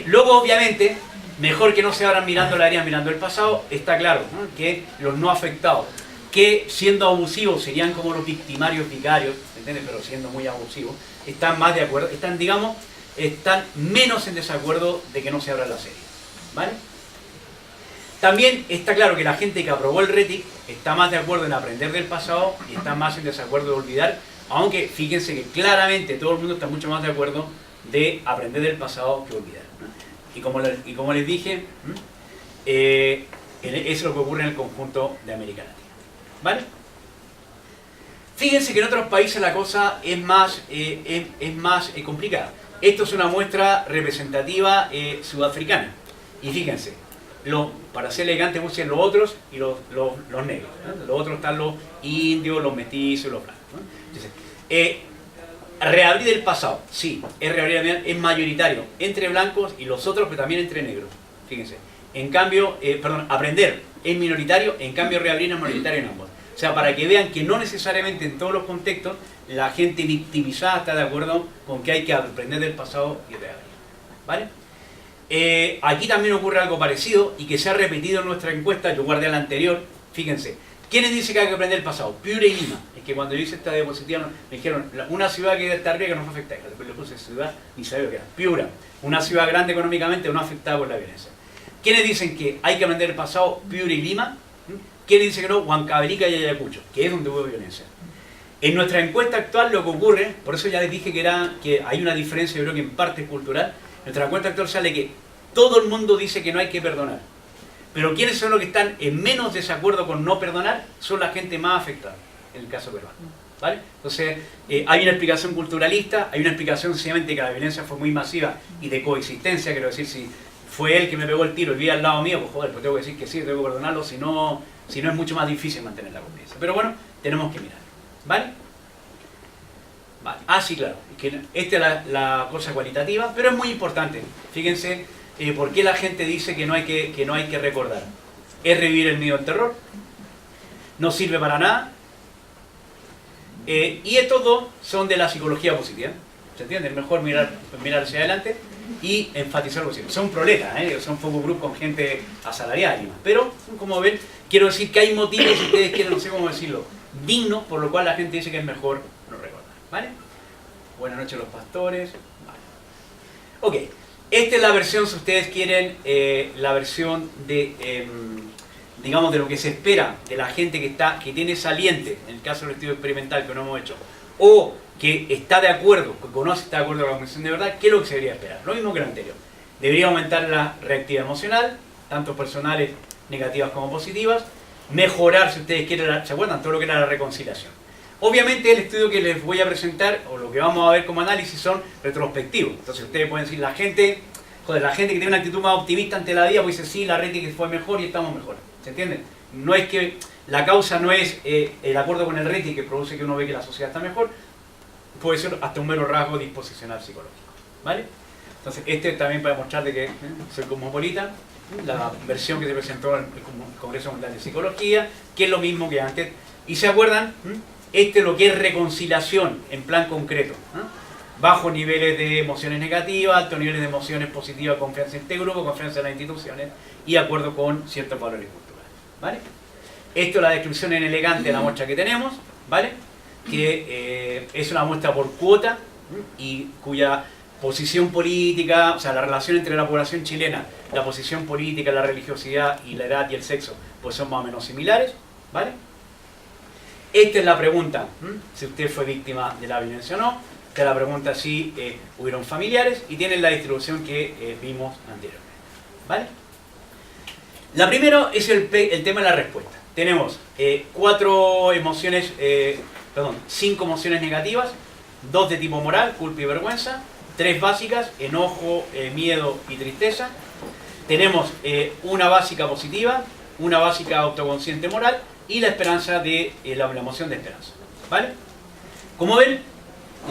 B: Luego, obviamente, mejor que no se abran mirando la área, mirando el pasado. Está claro, ¿no?, que los no afectados, que siendo abusivos serían como los victimarios vicarios, ¿entiendes? Pero siendo muy abusivos, están más de acuerdo, están menos en desacuerdo de que no se abra la serie, ¿vale? También está claro que la gente que aprobó el RETIC está más de acuerdo en aprender del pasado y está más en desacuerdo de olvidar, aunque fíjense que claramente todo el mundo está mucho más de acuerdo de aprender del pasado que olvidar, ¿no? Y como les dije, eso es lo que ocurre en el conjunto de América Latina, ¿vale? Fíjense que en otros países la cosa es más complicada. Esto es una muestra representativa sudafricana. Y fíjense, para ser elegante busquen los otros y los negros, ¿no? Los otros están los indios, los mestizos y los blancos, ¿no? Entonces, reabrir el pasado, sí, es mayoritario entre blancos y los otros, pero también entre negros. Fíjense. En cambio, aprender es minoritario, en cambio reabrir es mayoritario en ambos. O sea, para que vean que no necesariamente en todos los contextos la gente victimizada está de acuerdo con que hay que aprender del pasado y reagir. ¿Vale? Aquí también ocurre algo parecido y que se ha repetido en nuestra encuesta. Yo guardé la anterior. Fíjense, ¿quiénes dicen que hay que aprender el pasado? Piura y Lima. Es que cuando yo hice esta diapositiva me dijeron una ciudad que está arriba que no fue afectada. Después le puse ciudad y sabía que era Piura. Una ciudad grande económicamente no afectada por la violencia. ¿Quiénes dicen que hay que aprender el pasado? Piura y Lima. ¿Quiénes dicen que no? Huancavelica y Ayacucho, que es donde hubo violencia. En nuestra encuesta actual lo que ocurre, por eso ya les dije que hay una diferencia, yo creo que en parte es cultural. En nuestra encuesta actual sale que todo el mundo dice que no hay que perdonar. Pero ¿quiénes son los que están en menos desacuerdo con no perdonar? Son la gente más afectada, en el caso peruano. ¿Vale? Entonces, hay una explicación culturalista, hay una explicación sencillamente que la violencia fue muy masiva y de coexistencia, quiero decir, si fue él que me pegó el tiro y vivía al lado mío, pues joder, pues tengo que decir que sí, tengo que perdonarlo, si no es mucho más difícil mantener la convivencia. Pero bueno, tenemos que mirar. ¿Vale? Vale. Ah, sí, claro. Que esta es la cosa cualitativa, pero es muy importante. Fíjense por qué la gente dice que no hay que recordar. Es revivir el miedo al terror. No sirve para nada. Y estos dos son de la psicología positiva. ¿Se entiende? Es mejor mirar hacia adelante y enfatizar lo posible. Son proletas, son focus group con gente asalariada y demás. Pero, como ven, quiero decir que hay motivos, si ustedes quieren, no sé cómo decirlo, dignos, por lo cual la gente dice que es mejor no recordar. ¿Vale? Buenas noches los pastores. Vale. Ok, esta es la versión, si ustedes quieren, la versión de, digamos, de lo que se espera de la gente que tiene saliente, en el caso del estudio experimental que no hemos hecho, o que está de acuerdo, que conoce, está de acuerdo con la convicción de verdad. ¿Qué es lo que se debería esperar? Lo mismo que lo anterior. Debería aumentar la reactividad emocional, tanto personales, negativas como positivas, mejorar, si ustedes quieren, ¿se acuerdan? Todo lo que era la reconciliación. Obviamente el estudio que les voy a presentar, o lo que vamos a ver como análisis, son retrospectivos. Entonces ustedes pueden decir, la gente que tiene una actitud más optimista ante la vida, pues dice, sí, la red que fue mejor y estamos mejor. ¿Se entiende? No es que la causa no es el acuerdo con el RETI que produce que uno ve que la sociedad está mejor, puede ser hasta un mero rasgo disposicional psicológico. ¿Vale? Entonces este también para mostrar de que soy cosmopolita, la versión que se presentó en el Congreso Mundial de Psicología, que es lo mismo que antes. ¿Y se acuerdan? Este es lo que es reconciliación en plan concreto. Bajos niveles de emociones negativas, altos niveles de emociones positivas, confianza en este grupo, confianza en las instituciones y acuerdo con ciertos valores culturales. ¿Vale? Esto es la descripción en elegante de la muestra que tenemos, ¿vale? Que es una muestra por cuota y cuya posición política, o sea, la relación entre la población chilena, la posición política, la religiosidad y la edad y el sexo, pues son más o menos similares, ¿vale? Esta es la pregunta, si usted fue víctima de la violencia o no. Esta es la pregunta si hubieron familiares y tienen la distribución que vimos anteriormente, ¿vale? La primera es el tema de la respuesta. Tenemos 5 emociones negativas, 2 de tipo moral, culpa y vergüenza, 3 básicas, enojo, miedo y tristeza. Tenemos una básica positiva, una básica autoconsciente moral y la esperanza de la emoción de esperanza. ¿Vale? Como ven,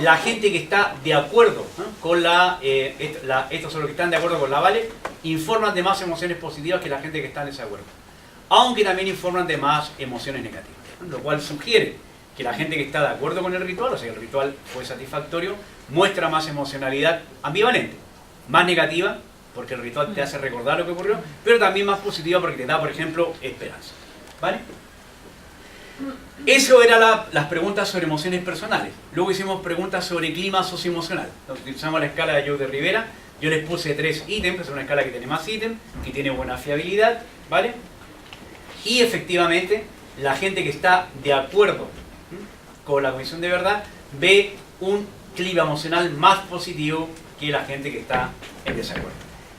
B: la gente que está de acuerdo con estos son los que están de acuerdo con la Vale, informan de más emociones positivas que la gente que está en desacuerdo. Aunque también informan de más emociones negativas. Lo cual sugiere que la gente que está de acuerdo con el ritual, o sea que el ritual fue satisfactorio, muestra más emocionalidad ambivalente, más negativa, porque el ritual te hace recordar lo que ocurrió, pero también más positiva porque te da, por ejemplo, esperanza. ¿Vale? Eso eran las preguntas sobre emociones personales. Luego hicimos preguntas sobre clima socioemocional. Utilizamos la escala de Joe de Rivera. Yo les puse 3 ítems, es una escala que tiene más ítems, que tiene buena fiabilidad, ¿vale? Y efectivamente, la gente que está de acuerdo con la convicción de verdad ve un clima emocional más positivo que la gente que está en desacuerdo.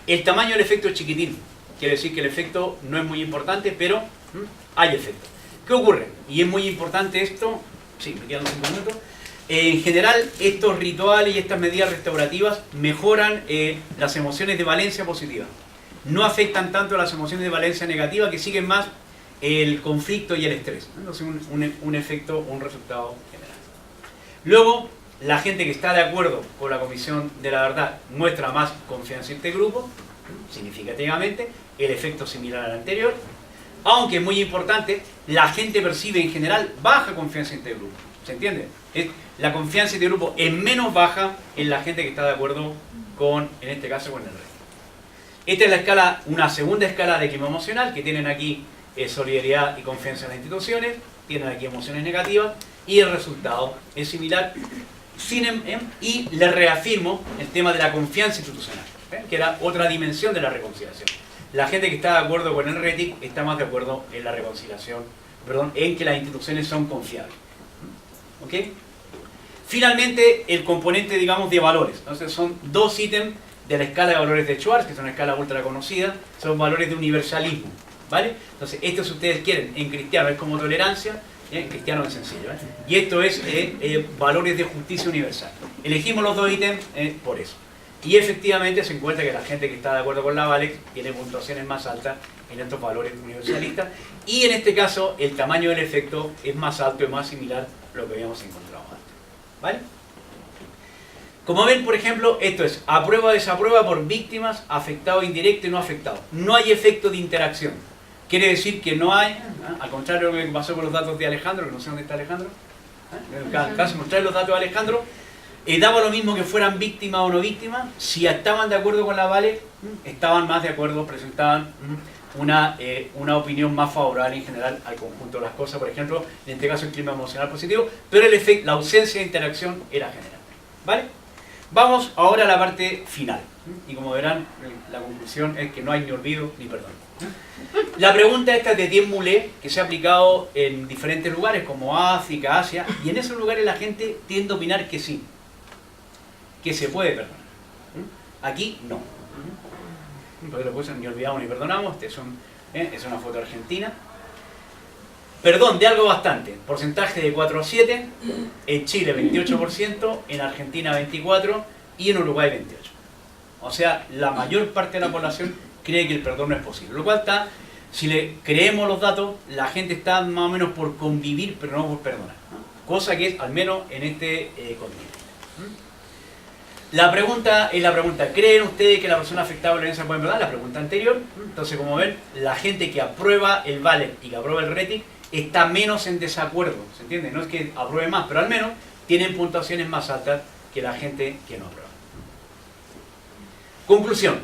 B: El tamaño del efecto es chiquitín, quiere decir que el efecto no es muy importante, pero hay efecto. ¿Qué ocurre? Y es muy importante esto, sí, me quedan 5 minutos. En general, estos rituales y estas medidas restaurativas mejoran las emociones de valencia positiva. No afectan tanto a las emociones de valencia negativa, que siguen más el conflicto y el estrés. Entonces, un efecto, un resultado general. Luego, la gente que está de acuerdo con la Comisión de la Verdad muestra más confianza en este grupo, significativamente, el efecto similar al anterior. Aunque es muy importante, la gente percibe en general baja confianza en este grupo. ¿Se entiende? la confianza de este grupo es menos baja en la gente que está de acuerdo con, en este caso, con el resto. Esta es la escala, una segunda escala de clima emocional, que tienen aquí solidaridad y confianza en las instituciones, tienen aquí emociones negativas, y el resultado es similar. Y les reafirmo el tema de la confianza institucional, que era otra dimensión de la reconciliación. La gente que está de acuerdo con el RETIC está más de acuerdo en la reconciliación, en que las instituciones son confiables. ¿Ok? Finalmente, el componente, digamos, de valores. Entonces, son dos ítems de la escala de valores de Schwartz, que es una escala ultra conocida, son valores de universalismo. ¿Vale? Entonces, esto, si ustedes quieren, en cristiano es como tolerancia, en cristiano es sencillo. Y esto es valores de justicia universal. Elegimos los dos ítems por eso. Y efectivamente se encuentra que la gente que está de acuerdo con la VALEX tiene puntuaciones más altas en estos valores universalistas. Y en este caso, el tamaño del efecto es más alto y más similar a lo que habíamos encontrado antes. ¿Vale? Como ven, por ejemplo, esto es aprueba o desaprueba por víctimas, afectado indirecto y no afectado. No hay efecto de interacción. Quiere decir que no hay, al contrario de lo que pasó con los datos de Alejandro, que no sé dónde está Alejandro. En cada caso, mostrar los datos de Alejandro. Daba lo mismo que fueran víctimas o no víctimas. Si estaban de acuerdo con la VALEX, estaban más de acuerdo, presentaban una opinión más favorable en general al conjunto de las cosas. Por ejemplo, en este caso el clima emocional positivo, pero el efecto, la ausencia de interacción era general. ¿Vale? Vamos ahora a la parte final. Y como verán, la conclusión es que no hay ni olvido ni perdón. La pregunta esta es de Diez Moulet, que se ha aplicado en diferentes lugares como África, Asia, y en esos lugares la gente tiende a opinar que sí, que se puede perdonar. Aquí no. Porque lo pueden ni olvidamos ni perdonamos. Este es una foto argentina. Perdón de algo bastante. Porcentaje de 4 a 7. En Chile 28%, en Argentina 24% y en Uruguay 28%. O sea, la mayor parte de la población cree que el perdón no es posible. Lo cual está, si le creemos los datos, la gente está más o menos por convivir, pero no por perdonar. Cosa que es, al menos en este continente. La pregunta es la pregunta, ¿creen ustedes que la persona afectada por la violencia puede perdonar? La pregunta anterior. Entonces, como ven, la gente que aprueba el VALEX y que aprueba el RETIC está menos en desacuerdo, ¿se entiende? No es que apruebe más, pero al menos tienen puntuaciones más altas que la gente que no aprueba. Conclusión.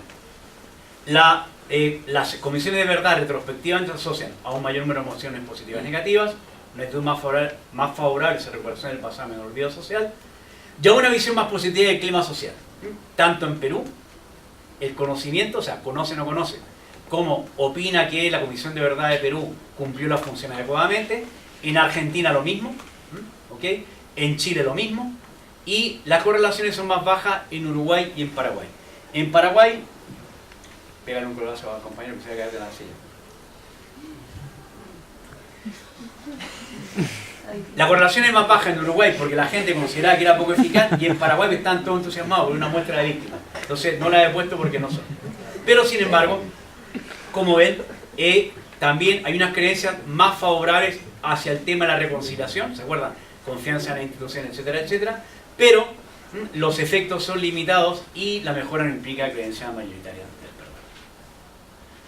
B: Las comisiones de verdad retrospectivamente asocian a un mayor número de emociones positivas y negativas, una actitud más favorable a esa recuperación del pasado menor olvido social, y a una visión más positiva del clima social. Tanto en Perú, el conocimiento, o sea, conoce o no conoce, como opina que la Comisión de Verdad de Perú cumplió las funciones adecuadamente, en Argentina lo mismo, ¿okay? En Chile lo mismo, y las correlaciones son más bajas en Uruguay y en Paraguay. En Paraguay, pégale un colazo al compañero que se va a caer de la silla. La correlación es más baja en Uruguay porque la gente consideraba que era poco eficaz, y en Paraguay están todos entusiasmados por una muestra de víctimas. Entonces no la he puesto porque no son. Pero sin embargo, como ven, también hay unas creencias más favorables hacia el tema de la reconciliación, ¿se acuerdan? Confianza en las instituciones, etcétera, etcétera. Pero los efectos son limitados y la mejora no implica creencia mayoritaria del perdón.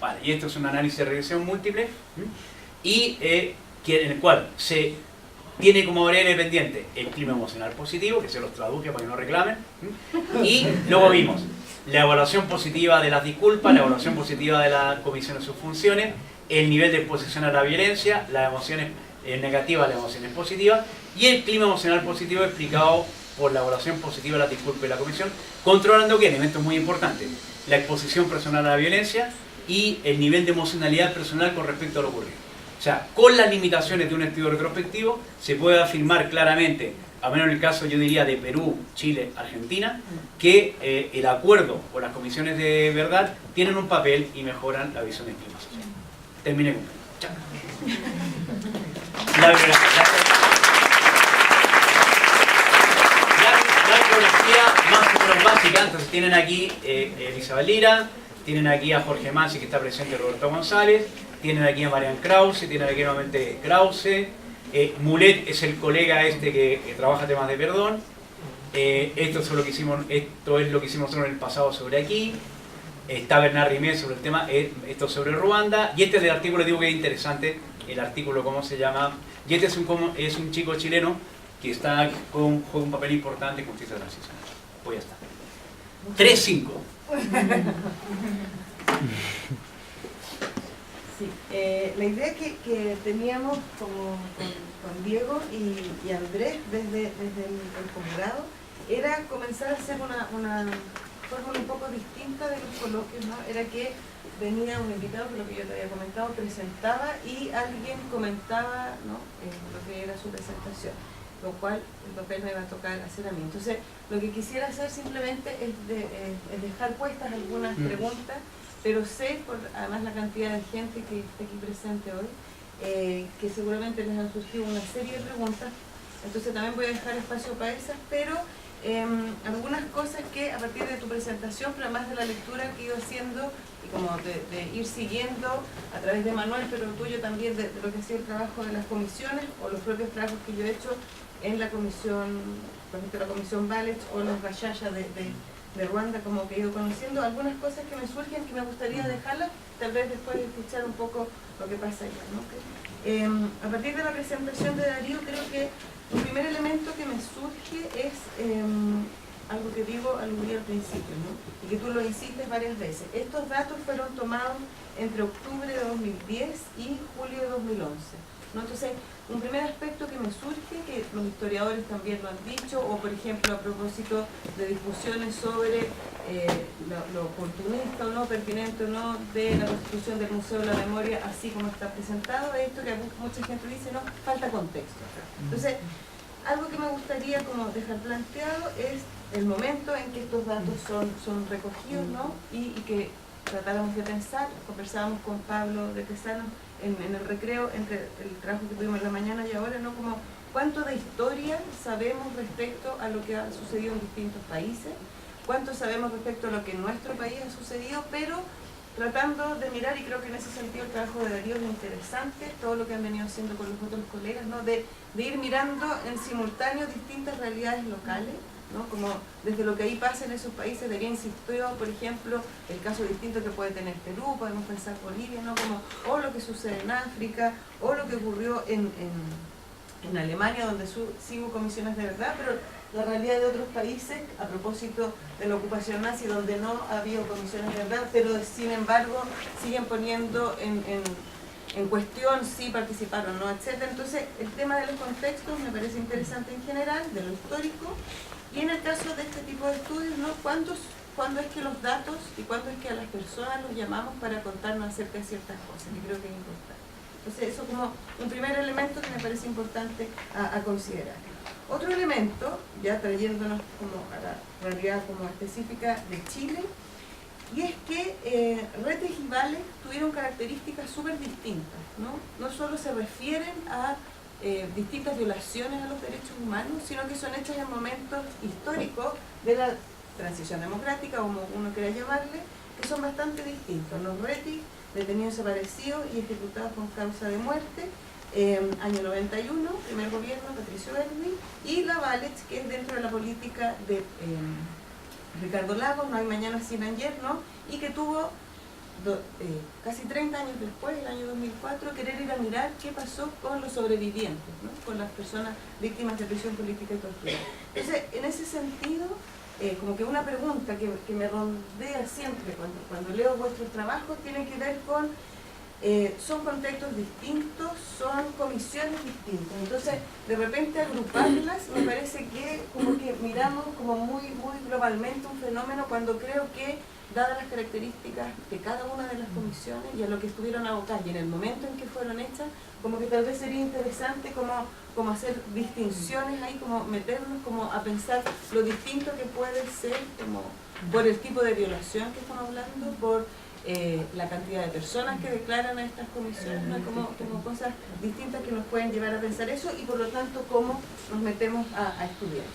B: Vale, y esto es un análisis de regresión múltiple y en el cual se tiene como variable dependiente el clima emocional positivo, que se los traduje para que no reclamen, y luego vimos la evaluación positiva de las disculpas, la evaluación positiva de la comisión de sus funciones, el nivel de exposición a la violencia, las emociones negativas, las emociones positivas, y el clima emocional positivo explicado por la evaluación positiva de la disculpa y la comisión, controlando que elementos muy importantes, la exposición personal a la violencia y el nivel de emocionalidad personal con respecto a lo ocurrido. O sea, con las limitaciones de un estudio retrospectivo se puede afirmar claramente, al menos en el caso yo diría de Perú, Chile, Argentina, que el acuerdo o las comisiones de verdad tienen un papel y mejoran la visión del clima social. Terminé con chao. La bibliografía más o menos básica, entonces tienen aquí Elizabeth Lira, tienen aquí a Jorge Mansi, que está presente, Roberto González, tienen aquí a Marian Krause, tienen aquí nuevamente Krause, Moulet es el colega que trabaja temas de perdón, esto es lo que hicimos nosotros en el pasado sobre aquí, está Bernard Rimet sobre el tema, esto sobre Ruanda, y este es el artículo, digo que es interesante, el artículo, ¿cómo se llama? Y este es un chico chileno que juega un papel importante en justicia transicional. Pues ya está. 3-5.
A: Sí, la idea que teníamos con Diego y Andrés desde el posgrado era comenzar a hacer una fórmula un poco distinta de los coloquios, ¿no? Era que venía un invitado, que lo que yo te había comentado, presentaba y alguien comentaba, ¿no? Lo que era su presentación, lo cual el papel me va a tocar hacer a mí. Entonces, lo que quisiera hacer simplemente es dejar puestas algunas preguntas, pero sé, por además la cantidad de gente que está aquí presente hoy, que seguramente les han surgido una serie de preguntas, entonces también voy a dejar espacio para esas, pero algunas cosas que a partir de tu presentación, pero además de la lectura que he ido haciendo y como de ir siguiendo a través de Manuel, pero tuyo también de lo que ha sido el trabajo de las comisiones o los propios trabajos que yo he hecho en la comisión, por ejemplo la comisión Balech o los Rayaya de Ruanda, como que he ido conociendo, algunas cosas que me surgen que me gustaría dejarlas, tal vez después de escuchar un poco lo que pasa allá, ¿no? A partir de la presentación de Darío, creo que el primer elemento que me surge es algo que digo al principio, ¿no? Y que tú lo insistes varias veces. Estos datos fueron tomados entre octubre de 2010 y julio de 2011, ¿no? Entonces, un primer aspecto que me surge, que los historiadores también lo han dicho, o por ejemplo a propósito de discusiones sobre lo oportunista o no, pertinente o no, de la constitución del Museo de la Memoria, así como está presentado, es esto que mucha gente dice, no, falta contexto. Entonces, algo que me gustaría como dejar planteado es el momento en que estos datos son recogidos, ¿no? Y que tratáramos de pensar, conversábamos con Pablo de Tesano en el recreo, entre el trabajo que tuvimos en la mañana y ahora, ¿no? Como cuánto de historia sabemos respecto a lo que ha sucedido en distintos países, cuánto sabemos respecto a lo que en nuestro país ha sucedido, pero tratando de mirar, y creo que en ese sentido el trabajo de Darío es interesante, todo lo que han venido haciendo con los otros colegas, ¿no? De ir mirando en simultáneo distintas realidades locales, ¿no? Como desde lo que ahí pasa en esos países. Darío insistió, por ejemplo, el caso distinto que puede tener Perú, podemos pensar Bolivia, ¿no? Como, o lo que sucede en África, o lo que ocurrió en Alemania, donde sí hubo comisiones de verdad, pero la realidad de otros países, a propósito de la ocupación nazi, donde no ha habido comisiones de verdad, pero sin embargo siguen poniendo en cuestión si participaron o no, etc. Entonces, el tema de los contextos me parece interesante en general, de lo histórico, y en el caso de este tipo de estudios, ¿no? ¿Cuándo es que los datos y cuándo es que a las personas los llamamos para contarnos acerca de ciertas cosas, que creo que es importante? Entonces, eso como un primer elemento que me parece importante a considerar. Otro elemento, ya trayéndonos como a la realidad como específica de Chile, y es que Rettig y Balech tuvieron características súper distintas, ¿no? No solo se refieren a distintas violaciones a los derechos humanos, sino que son hechas en momentos históricos de la transición democrática, como uno quiera llamarle, que son bastante distintos. Los Rettig, detenidos, desaparecidos y ejecutados con causa de muerte, año 91, primer gobierno, Patricio Elwin, y la Balech, que es dentro de la política de Ricardo Lagos, No hay mañana sin ayer, ¿no? Y que tuvo casi 30 años después, el año 2004, querer ir a mirar qué pasó con los sobrevivientes, ¿no? Con las personas víctimas de prisión política y tortura. Entonces, en ese sentido, como que una pregunta que me rondea siempre cuando leo vuestros trabajos tiene que ver con son contextos distintos, son comisiones distintas. Entonces, de repente agruparlas, me parece que como que miramos como muy globalmente un fenómeno, cuando creo que, dadas las características de cada una de las comisiones y a lo que estuvieron abocadas y en el momento en que fueron hechas, como que tal vez sería interesante como hacer distinciones ahí, como meternos como a pensar lo distinto que puede ser, como por el tipo de violación que estamos hablando, por la cantidad de personas que declaran a estas comisiones, ¿no? como cosas distintas que nos pueden llevar a pensar eso, y por lo tanto cómo nos metemos a estudiar.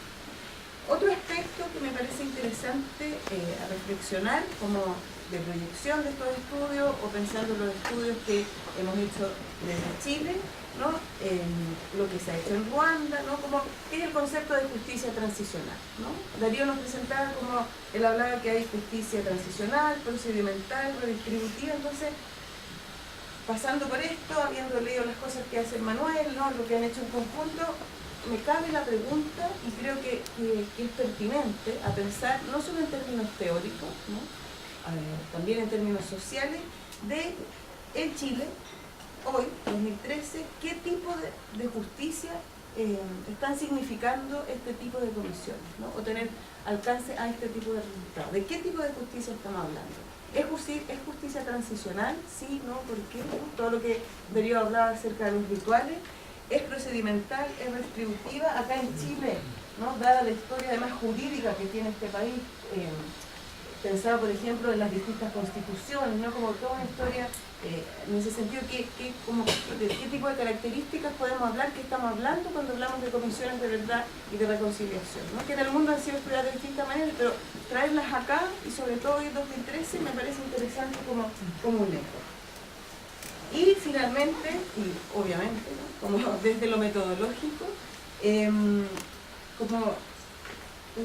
A: Otro aspecto que me parece interesante a reflexionar, como de proyección de estos estudios, o pensando en los estudios que hemos hecho desde Chile, ¿no? Lo que se ha hecho en Ruanda, ¿no? Como, ¿qué es el concepto de justicia transicional, ¿no? Darío nos presentaba como, él hablaba que hay justicia transicional, procedimental, redistributiva. Entonces, pasando por esto, habiendo leído las cosas que hace Manuel, ¿no? Lo que han hecho en conjunto, me cabe la pregunta, y creo que es pertinente a pensar, no solo en términos teóricos, ¿no? También en términos sociales, de en Chile, hoy, 2013, qué tipo de justicia están significando este tipo de comisiones, ¿no? O tener alcance a este tipo de resultados. ¿De qué tipo de justicia estamos hablando? ¿Es justicia transicional? Sí, ¿no? ¿Por qué? ¿No? Todo lo que Darío hablaba acerca de los rituales. ¿Es procedimental? ¿Es retributiva? Acá en Chile, ¿no? Dada la historia además jurídica que tiene este país, pensado por ejemplo en las distintas constituciones, ¿no? Como toda una historia, en ese sentido, ¿de qué tipo de características podemos hablar, qué estamos hablando cuando hablamos de comisiones de verdad y de reconciliación, ¿no? Que en el mundo han sido estudiadas de distintas maneras, pero traerlas acá, y sobre todo hoy en 2013, me parece interesante como un eco. Y finalmente, y obviamente, ¿no? Como desde lo metodológico, como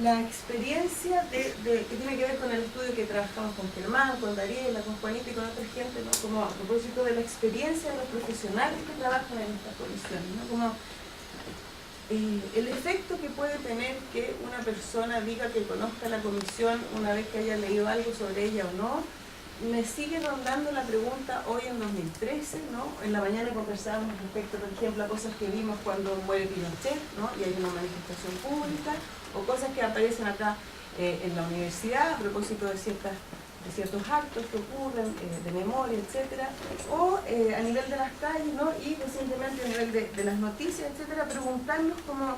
A: la experiencia que tiene que ver con el estudio que trabajamos con Germán, con Dariela, con Juanita y con otra gente, ¿no? Como a propósito de la experiencia de los profesionales que trabajan en estas comisiones, ¿no? Como el efecto que puede tener que una persona diga que conozca la comisión una vez que haya leído algo sobre ella o no. Me sigue rondando la pregunta hoy en 2013, ¿no? En la mañana conversábamos respecto, por ejemplo, a cosas que vimos cuando muere Pinochet, ¿no? Y hay una manifestación pública, o cosas que aparecen acá en la universidad a propósito de ciertos actos que ocurren, de memoria, etcétera, o a nivel de las calles, ¿no? Y recientemente a nivel de las noticias, etcétera, preguntarnos como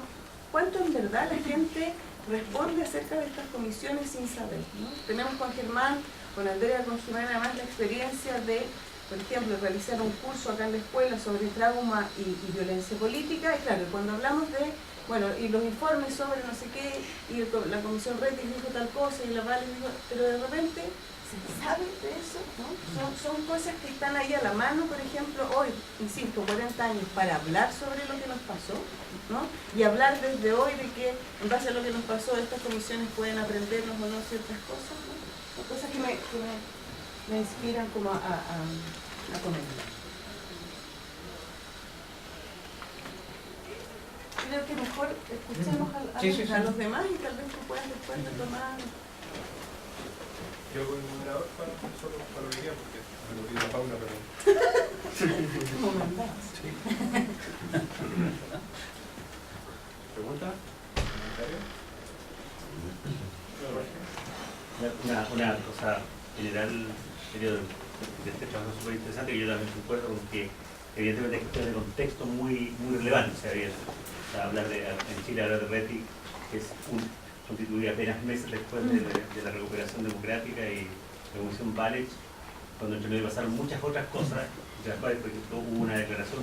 A: cuánto en verdad la gente responde acerca de estas comisiones sin saber, ¿no? Tenemos con Germán, con Andrea, con Jimena, además la experiencia de, por ejemplo, realizar un curso acá en la escuela sobre trauma y violencia política, y claro, cuando hablamos de, bueno, y los informes sobre no sé qué, y la comisión Retis dijo tal cosa, y la Vale dijo, pero de repente se sabe de eso, ¿no? Son cosas que están ahí a la mano, por ejemplo, hoy, insisto, 40 años, para hablar sobre lo que nos pasó, ¿no? Y hablar desde hoy de que, en base a lo que nos pasó, estas comisiones pueden aprendernos o no ciertas cosas, ¿no? Cosas que me inspiran como a comentar. Creo que mejor escuchemos a los demás y tal vez tú puedas después retomar.
E: Yo voy un moderador solo para lo que queda, porque me lo pidió la Paula, pero...
A: Como mandado.
E: Sí. ¿Pregunta? ¿Comentario?
F: Una cosa general de este trabajo súper interesante, que yo también concuerdo con que evidentemente hay cuestiones de contexto muy relevantes. Hablar en Chile, hablar de Reti, que es constituida apenas meses después de la recuperación democrática, y la Comisión Vález, cuando entre medio pasaron muchas otras cosas, de las cuales, por ejemplo, hubo una declaración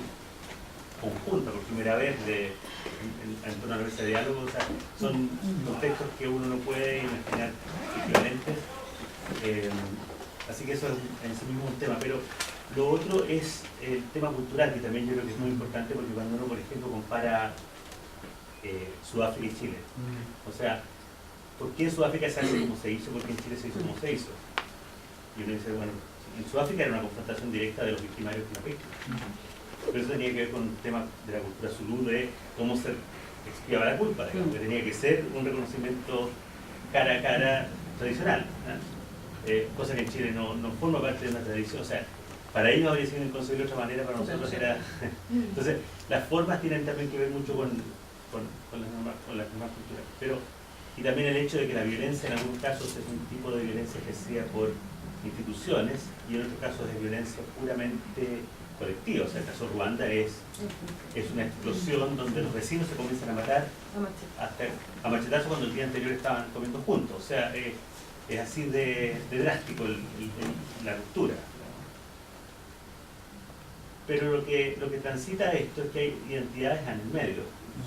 F: conjunta por primera vez en torno a la mesa de diálogo. O sea, son contextos que uno no puede imaginar equivalentes. Así que eso es en sí mismo un tema. Pero lo otro es el tema cultural, que también yo creo que es muy importante, porque cuando uno, por ejemplo, compara Sudáfrica y Chile, o sea, ¿por qué en Sudáfrica se hace como se hizo? ¿Por qué en Chile se hizo como se hizo? Y uno dice, bueno, en Sudáfrica era una confrontación directa de los victimarios con la víctima. Pero eso tenía que ver con el tema de la cultura zulú, de cómo se expiaba la culpa, digamos, que tenía que ser un reconocimiento cara a cara tradicional, ¿no? Cosa que en Chile no forma parte de una tradición. O sea, para ellos habría sido inconcebible de otra manera, para nosotros era... Entonces, las formas tienen también que ver mucho con las normas culturales. Pero, y también el hecho de que la violencia en algunos casos es un tipo de violencia ejercida por instituciones, y en otros casos es violencia puramente colectiva. O sea, el caso de Ruanda es una explosión donde los vecinos se comienzan a matar hasta a machetazos cuando el día anterior estaban comiendo juntos. O sea, es así de drástico la ruptura. Pero lo que transita esto es que hay identidades en el medio,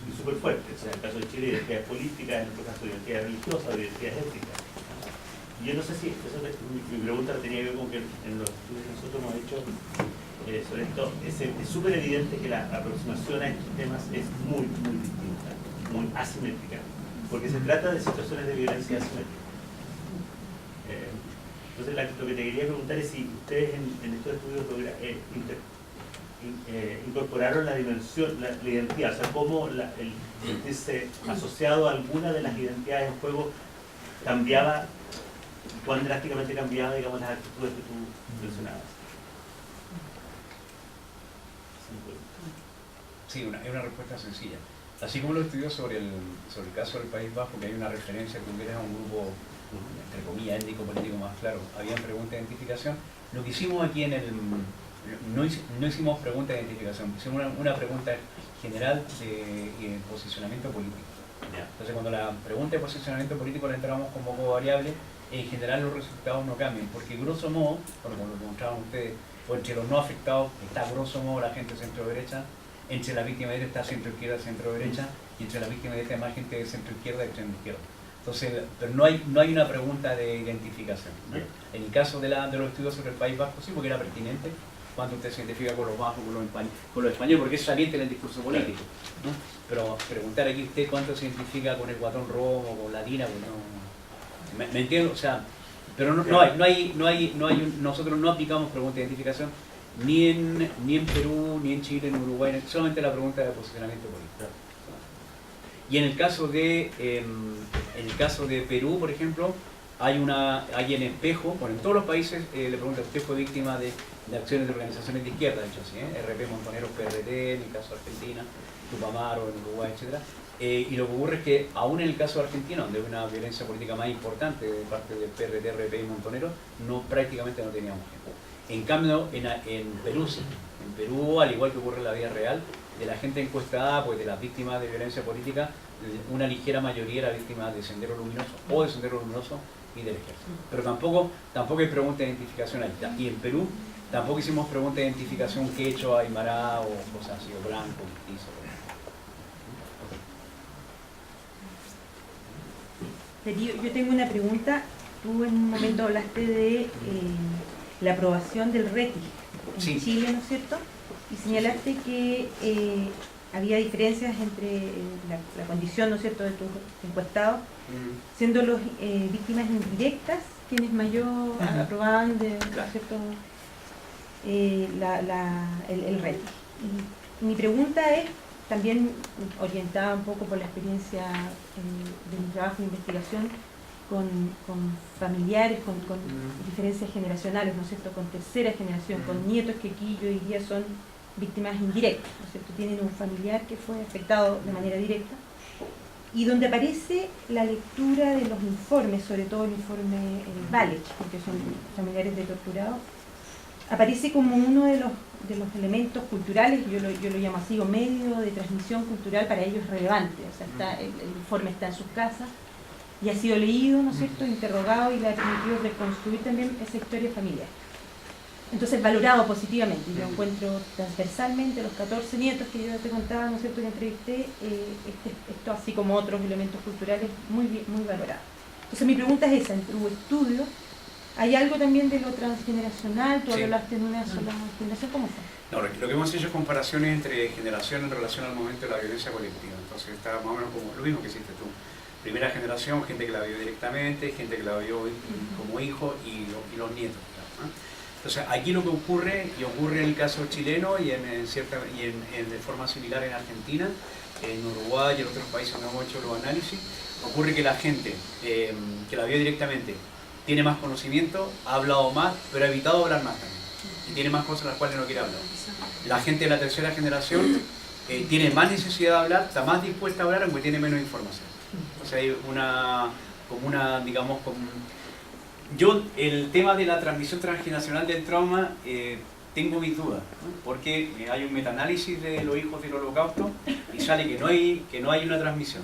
F: y súper fuertes. O sea, en el caso de Chile, identidades políticas, en otro caso, identidades religiosas, identidades éticas. Y yo no sé si, mi pregunta tenía que ver con que en los estudios que nosotros hemos hecho sobre esto, es súper evidente que la aproximación a estos temas es muy distinta, muy asimétrica, porque se trata de situaciones de violencia asimétrica. Entonces, lo que te quería preguntar es si ustedes en estos estudios incorporaron la dimensión, la identidad, o sea, cómo el sentirse asociado a alguna de las identidades en juego cambiaba, cuán drásticamente cambiaba, digamos, las actitudes que tú mencionabas.
B: Sí, es una respuesta sencilla. Así como lo estudió sobre el caso del País Vasco, que hay una referencia que hubiera un grupo, entre comillas, étnico-político más claro, había preguntas de identificación. Lo que hicimos aquí no hicimos preguntas de identificación, hicimos una pregunta general de posicionamiento político. Entonces, cuando la pregunta de posicionamiento político la entramos como variable, en general los resultados no cambian, porque grosso modo, como lo demostraban ustedes, pues entre los no afectados está grosso modo la gente centro-derecha, entre la víctima de esta está centro-izquierda, centro-derecha, y entre la víctima de esta hay más gente de centro-izquierda y extremo-izquierda. Entonces, pero no hay una pregunta de identificación, ¿no? En el caso de los estudios sobre el País Vasco, sí, porque era pertinente cuando usted se identifica con los vascos, con los españoles, porque es saliente en el discurso político, ¿no? Pero preguntar aquí usted cuánto se identifica con el guatón rojo, con la tina, pues no. ¿Me entiendo? O sea, pero nosotros no aplicamos preguntas de identificación ni en Perú, ni en Chile, ni en Uruguay, solamente la pregunta de posicionamiento político. Y en el caso de Perú, por ejemplo, hay en espejo, bueno, en todos los países le preguntan, ¿usted fue víctima de acciones de organizaciones de izquierda? De hecho, ¿sí? RP Montoneros, PRT, en el caso de Argentina, Tupamaro, en Uruguay, etc. Y lo que ocurre es que, aún en el caso de Argentina, donde hay una violencia política más importante de parte del PRT, RP y Montoneros, prácticamente no teníamos gente. En cambio, en Perú sí. En Perú, al igual que ocurre en la vida real, de la gente encuestada, pues de las víctimas de violencia política, una ligera mayoría era víctima de Sendero Luminoso o de Sendero Luminoso y del Ejército. Pero tampoco hay pregunta de identificación ahí. Y en Perú tampoco hicimos pregunta de identificación quechua, aymara o cosas así, o blanco, mestizo.
G: Yo tengo una pregunta. Tú en un momento hablaste de la aprobación del RETI en Chile, ¿no es cierto? Y señalaste que había diferencias entre la condición, ¿no es cierto?, de tus encuestados, siendo los víctimas indirectas quienes mayor aprobaban ¿no es cierto?, el RETI. Y mi pregunta es, también orientada un poco por la experiencia de mi trabajo de investigación con familiares, con diferencias generacionales, ¿no es cierto?, con tercera generación, con nietos que aquí yo diría son víctimas indirectas, ¿no es cierto?, tienen un familiar que fue afectado de manera directa, y donde aparece la lectura de los informes, sobre todo el informe Valech, porque son familiares de torturados, aparece como uno de los elementos culturales, yo lo llamo así, o medio de transmisión cultural para ellos relevante. O sea, el informe está en sus casas y ha sido leído, ¿no es cierto?, interrogado, y le ha permitido reconstruir también esa historia familiar. Entonces, valorado positivamente. Yo encuentro transversalmente los 14 nietos que yo te contaba, ¿no es cierto?, que entrevisté, esto así como otros elementos culturales muy valorados. Entonces, mi pregunta es esa: en tu estudio, ¿hay algo también de lo transgeneracional? ¿Tú hablaste en una sola generación? ¿Cómo fue?
B: No, lo que hemos hecho es comparaciones entre generaciones en relación al momento de la violencia colectiva. Entonces está más o menos como lo mismo que hiciste tú. Primera generación, gente que la vio directamente, gente que la vio como hijo, y los nietos, ¿no? Entonces aquí lo que ocurre, y ocurre en el caso chileno y de forma similar en Argentina, en Uruguay y en otros países donde hemos hecho los análisis, ocurre que la gente que la vio directamente tiene más conocimiento, ha hablado más, pero ha evitado hablar más también. Y tiene más cosas de las cuales no quiere hablar. La gente de la tercera generación tiene más necesidad de hablar, está más dispuesta a hablar, aunque tiene menos información. O sea, hay yo, el tema de la transmisión transgeneracional del trauma, tengo mis dudas, ¿no? Porque hay un metaanálisis de los hijos del Holocausto y sale que no hay una transmisión.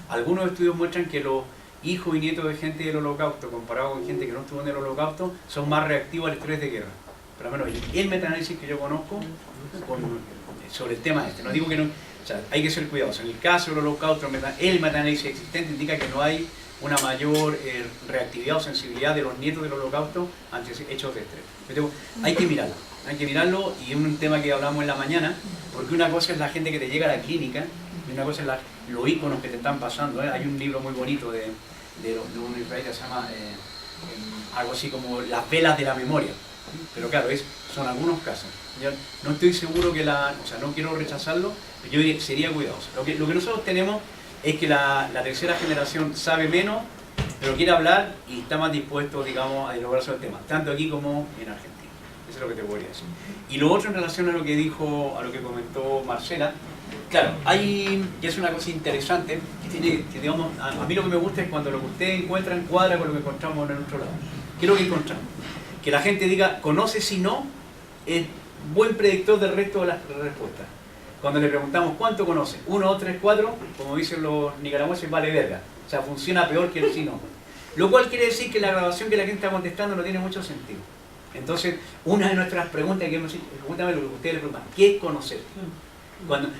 B: Algunos estudios muestran que los hijos y nietos de gente del Holocausto, comparado con gente que no estuvo en el Holocausto, son más reactivos al estrés de guerra. Pero al menos el metaanálisis que yo conozco sobre el tema no digo que no, o sea, hay que ser cuidadosos. En el caso del Holocausto, el metaanálisis existente indica que no hay una mayor reactividad o sensibilidad de los nietos del Holocausto ante hechos de estrés. Pero hay que mirarlo, y es un tema que hablamos en la mañana, porque una cosa es la gente que te llega a la clínica y una cosa es los íconos que te están pasando. Hay un libro muy bonito de un israelí que se llama algo así como Las velas de la memoria, Pero claro, son algunos casos. Yo no estoy seguro que o sea, no quiero rechazarlo, yo sería cuidadoso. Lo que nosotros tenemos es que la tercera generación sabe menos, pero quiere hablar y está más dispuesto, digamos, a dialogar sobre el tema, tanto aquí como en Argentina. Eso es lo que te podría decir. Y lo otro en relación a lo que comentó Marcela, claro, que es una cosa interesante, que digamos, a mí lo que me gusta es cuando lo que ustedes encuentran cuadra con lo que encontramos en el otro lado. ¿Qué es lo que encontramos? Que la gente diga, conoce si no, es buen predictor del resto de las respuestas. Cuando le preguntamos cuánto conoce, 1, 2, 3, 4, como dicen los nicaragüenses, vale verga. O sea, funciona peor que el sí no. Lo cual quiere decir que la grabación que la gente está contestando no tiene mucho sentido. Entonces, una de nuestras preguntas que hemos hecho, pregúntame lo que ustedes le preguntan, ¿qué es conocer?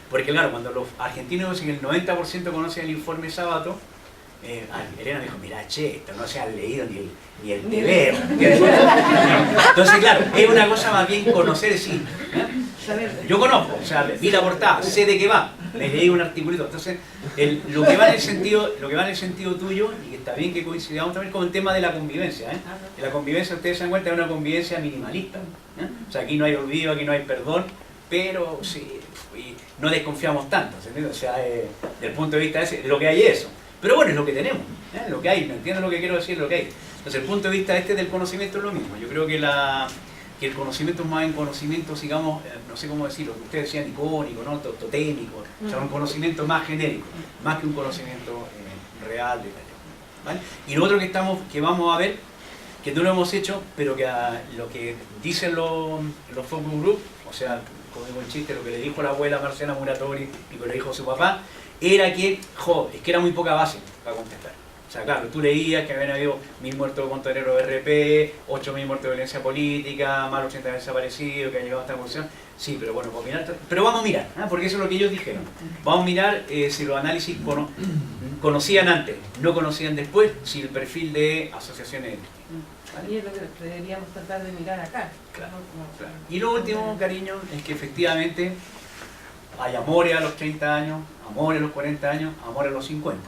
B: Porque claro, cuando los argentinos dicen que el 90% conocen el informe Sabato, Elena me dijo, mira, che, esto no se han leído ni el TV. Entonces, claro, es una cosa más bien conocer, sí. Yo conozco, o sea, vi la portada, sé de qué va, me leí un articulito. Entonces, lo que va en el sentido tuyo, y que está bien que coincidamos también con el tema de la convivencia. Que la convivencia, ustedes se dan cuenta, es una convivencia minimalista. O sea, aquí no hay olvido, aquí no hay perdón, pero sí, y no desconfiamos tanto, ¿entiendes? O sea, desde el punto de vista de lo que hay es eso. Pero bueno, es lo que tenemos, lo que hay, ¿me entiendes lo que quiero decir? Lo que hay. Entonces, el punto de vista del conocimiento es lo mismo. Yo creo que el conocimiento es más en conocimiento, digamos, no sé cómo decirlo, que ustedes decían icónico, ¿no? Totémico, o sea, un conocimiento más genérico, más que un conocimiento real, detallado, ¿vale? Y lo otro que vamos a ver, que no lo hemos hecho, pero que lo que dicen los focus group, o sea, como digo en chiste, lo que le dijo la abuela Marcela Muratori y lo que le dijo su papá, era que, es que era muy poca base para contestar. O sea, claro, tú leías que habían habido 1000 muertos con tonero de RP, 8000 muertos de violencia política, más de 80 desaparecidos, que han llegado a esta conclusión. Sí, pero bueno, pues mirar, pero vamos a mirar, porque eso es lo que ellos dijeron. Vamos a mirar si los análisis conocían antes, no conocían después, si el perfil de asociaciones.
A: ¿Vale? Y es lo que deberíamos tratar de mirar acá.
B: Claro, claro. Y lo último, cariño, es que efectivamente hay amores a los 30 años, amores a los 40 años, amores a los 50.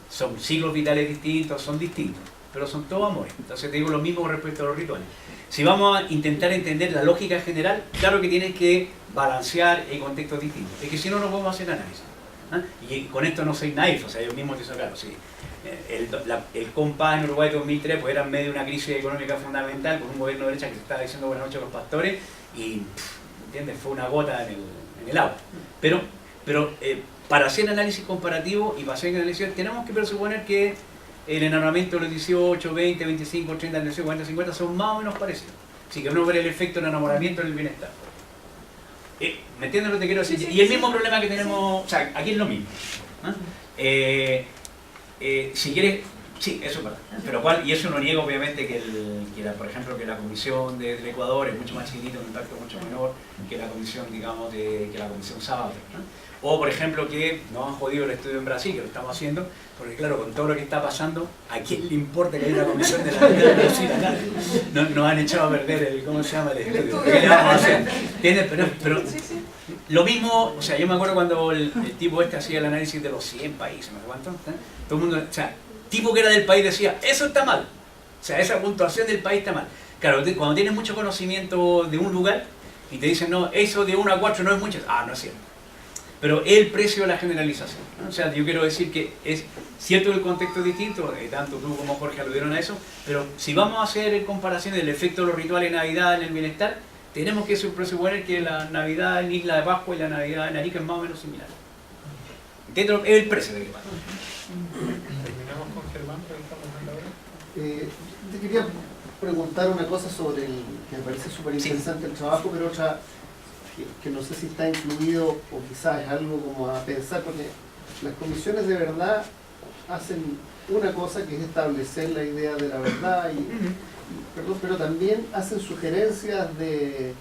B: Son siglos vitales distintos, son distintos, pero son todos amores. Entonces te digo lo mismo con respecto a los rituales. Si vamos a intentar entender la lógica general, claro que tienes que balancear en contextos distintos. Es que si no, no podemos hacer análisis. Y con esto no soy naif, o sea, yo mismo te digo, claro, sí. El compás en Uruguay de 2003 pues era en medio de una crisis económica fundamental, con un gobierno de derecha que se estaba diciendo buenas noches a los pastores, y, ¿entiendes? Fue una gota en el agua. Pero para hacer análisis comparativo y para hacer análisis tenemos que presuponer que el enarbolamiento de los 18, 20, 25, 30, 36, 40, 50 son más o menos parecidos. Así que uno ve el efecto del enamoramiento en el bienestar. ¿Me entiendes lo que quiero decir? Sí, sí, y el mismo problema que tenemos, o sea, aquí es lo mismo. Si quieres, sí, eso es verdad. Pero y eso no niega obviamente por ejemplo, que la comisión del Ecuador es mucho más chiquitita, un impacto mucho menor que la comisión, digamos, que la comisión Sábado. O, por ejemplo, que nos han jodido el estudio en Brasil, que lo estamos haciendo, porque claro, con todo lo que está pasando, ¿a quién le importa que haya una comisión de la vida de Brasil acá? Nos han echado a perder ¿cómo se llama el estudio? ¿Qué le vamos a hacer? ¿Entiendes? Pero lo mismo, o sea, yo me acuerdo cuando el tipo hacía el análisis de los 100 países, ¿no sé cuánto? Todo el mundo, o sea, tipo que era del país decía, eso está mal. O sea, esa puntuación del país está mal. Claro, cuando tienes mucho conocimiento de un lugar y te dicen, no, eso de 1 a 4 no es mucho, no es cierto. Pero es el precio de la generalización, ¿no? O sea, yo quiero decir que es cierto que el contexto es distinto, tanto tú como Jorge aludieron a eso, pero si vamos a hacer comparación del efecto de los rituales de Navidad en el bienestar, tenemos que presuponer que la Navidad en Isla de Pascua y la Navidad en Arica es más o menos similar. ¿Entiendes? Es el precio de que pasa.
E: Terminamos con Germán, preguntamos ahora.
H: Te quería preguntar una cosa sobre que me parece súper interesante el trabajo, pero otra que no sé si está incluido o quizás es algo como a pensar, porque las comisiones de verdad hacen una cosa que es establecer la idea de la verdad, pero también hacen sugerencias de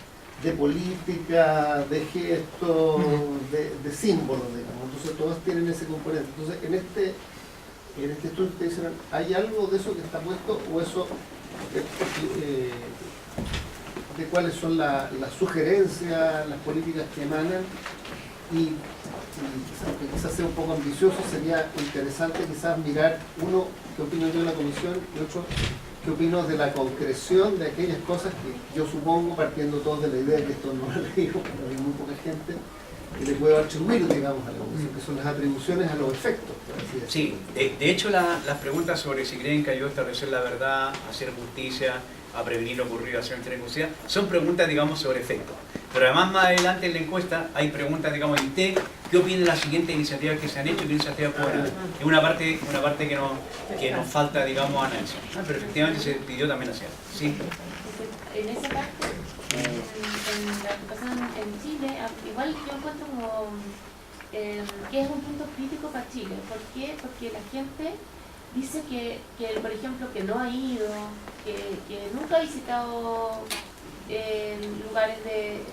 H: política, de gestos, de símbolos, digamos. Entonces todos tienen ese componente. Entonces en este estudio te dicen, ¿hay algo de eso que está puesto o eso de cuáles son las sugerencias, las políticas que emanan? Y quizás sea un poco ambicioso, sería interesante quizás mirar, uno, qué opinión tiene la comisión, y otro, qué opino de la concreción de aquellas cosas que yo supongo, partiendo todos de la idea que esto no lo he leído, pero hay muy poca gente que le puede atribuir, digamos, a la comisión, que son las atribuciones a los efectos, por así decirlo.
B: Sí, de hecho las preguntas sobre si creen que ayudó a establecer la verdad, a hacer justicia, a prevenir lo ocurrido, a hacer justicia, son preguntas, digamos, sobre efectos. Pero además, más adelante en la encuesta hay preguntas, digamos, ¿y usted qué opina de las siguientes iniciativas que se han hecho y qué iniciativas pueden haber? Es una parte que nos falta, digamos, análisis. Pero efectivamente se pidió también hacer. ¿Sí?
C: En esa parte, en la que pasa en Chile, igual yo encuentro como que es un punto crítico para Chile. ¿Por qué? Porque la gente dice que por ejemplo, que no ha ido, que nunca ha visitado lugares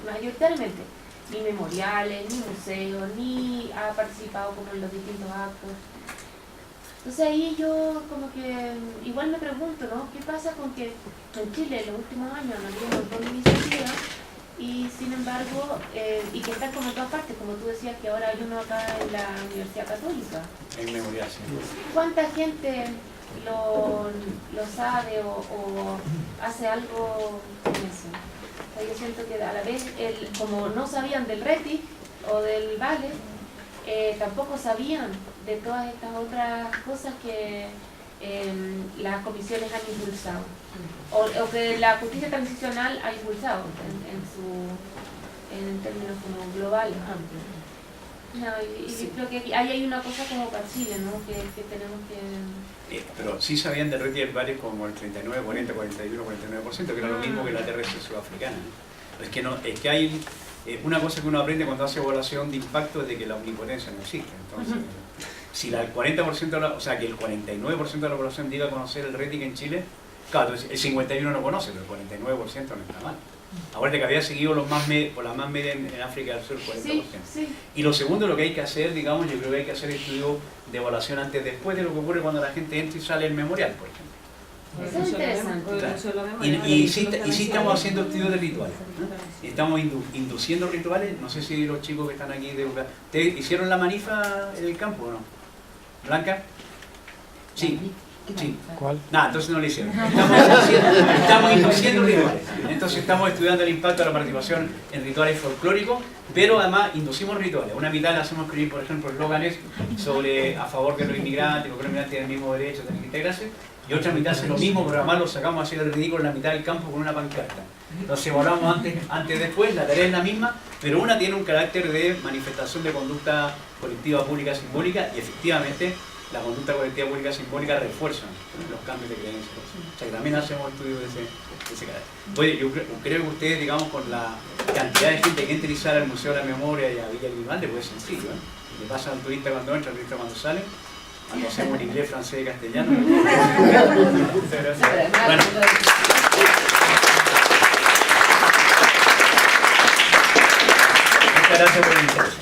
C: mayoritariamente, ni memoriales, ni museos, ni ha participado como en los distintos actos. Entonces ahí yo como que igual me pregunto, ¿no? ¿Qué pasa con que en Chile en los últimos años han habido un montón de iniciativas y sin embargo, y que están como en todas partes, como tú decías que ahora hay uno acá en la Universidad Católica?
B: En memorial, sí.
C: ¿Cuánta gente lo sabe o hace algo con eso? O sea, yo siento que a la vez, como no sabían del RETI o del VALE, tampoco sabían de todas estas otras cosas que las comisiones han impulsado o que la justicia transicional ha impulsado en términos como globales, amplios. No, y creo que ahí hay una cosa como para Chile, ¿no? que tenemos que...
B: Pero sí sabían del RETI y el VALE como el 39, 40, 41, 49%, que era lo mismo que la TRS sudafricana. Es que hay una cosa que uno aprende cuando hace evaluación de impacto es de que la omnipotencia no existe. Entonces, si el 40%, o sea, que el 49% de la población diga conocer el RETI en Chile, claro, el 51% no conoce, pero el 49% no está mal. Ahora que había seguido por la más media en África del Sur, el 40%.
C: Sí, sí.
B: Y lo segundo, lo que hay que hacer, digamos, yo creo que hay que hacer estudios de evaluación antes después de lo que ocurre cuando la gente entra y sale el memorial, por ejemplo.
C: Eso es interesante.
B: Y sí estamos haciendo estudios de rituales, ¿no? Estamos induciendo rituales. No sé si los chicos que están aquí ¿te hicieron la manifa en el campo o no? ¿Blanca? Sí. Sí.
I: ¿Cuál?
B: Nada, entonces no lo hicieron. Estamos induciendo rituales. Entonces estamos estudiando el impacto de la participación en rituales folclóricos, pero además inducimos rituales. Una mitad le hacemos escribir, por ejemplo, eslóganes sobre a favor de los inmigrantes, porque los inmigrantes tienen el mismo derecho, tienen que integrarse, y otra mitad hace lo mismo, pero además lo sacamos a hacer el ridículo en la mitad del campo con una pancarta. Entonces evaluamos antes después, la tarea es la misma, pero una tiene un carácter de manifestación de conducta colectiva pública simbólica y efectivamente la conducta colectiva pública simbólica refuerza los cambios de creencias. O sea que también hacemos estudios de ese carácter. Oye, yo creo que ustedes, digamos, con la cantidad de gente que entra y sale al Museo de la Memoria y a Villa Grimaldi, pues es sencillo, ¿eh? Le pasa al turista cuando entra, al turista cuando sale, cuando hacemos en inglés, francés y castellano. Muchas gracias. Bueno. Muchas gracias por el interés.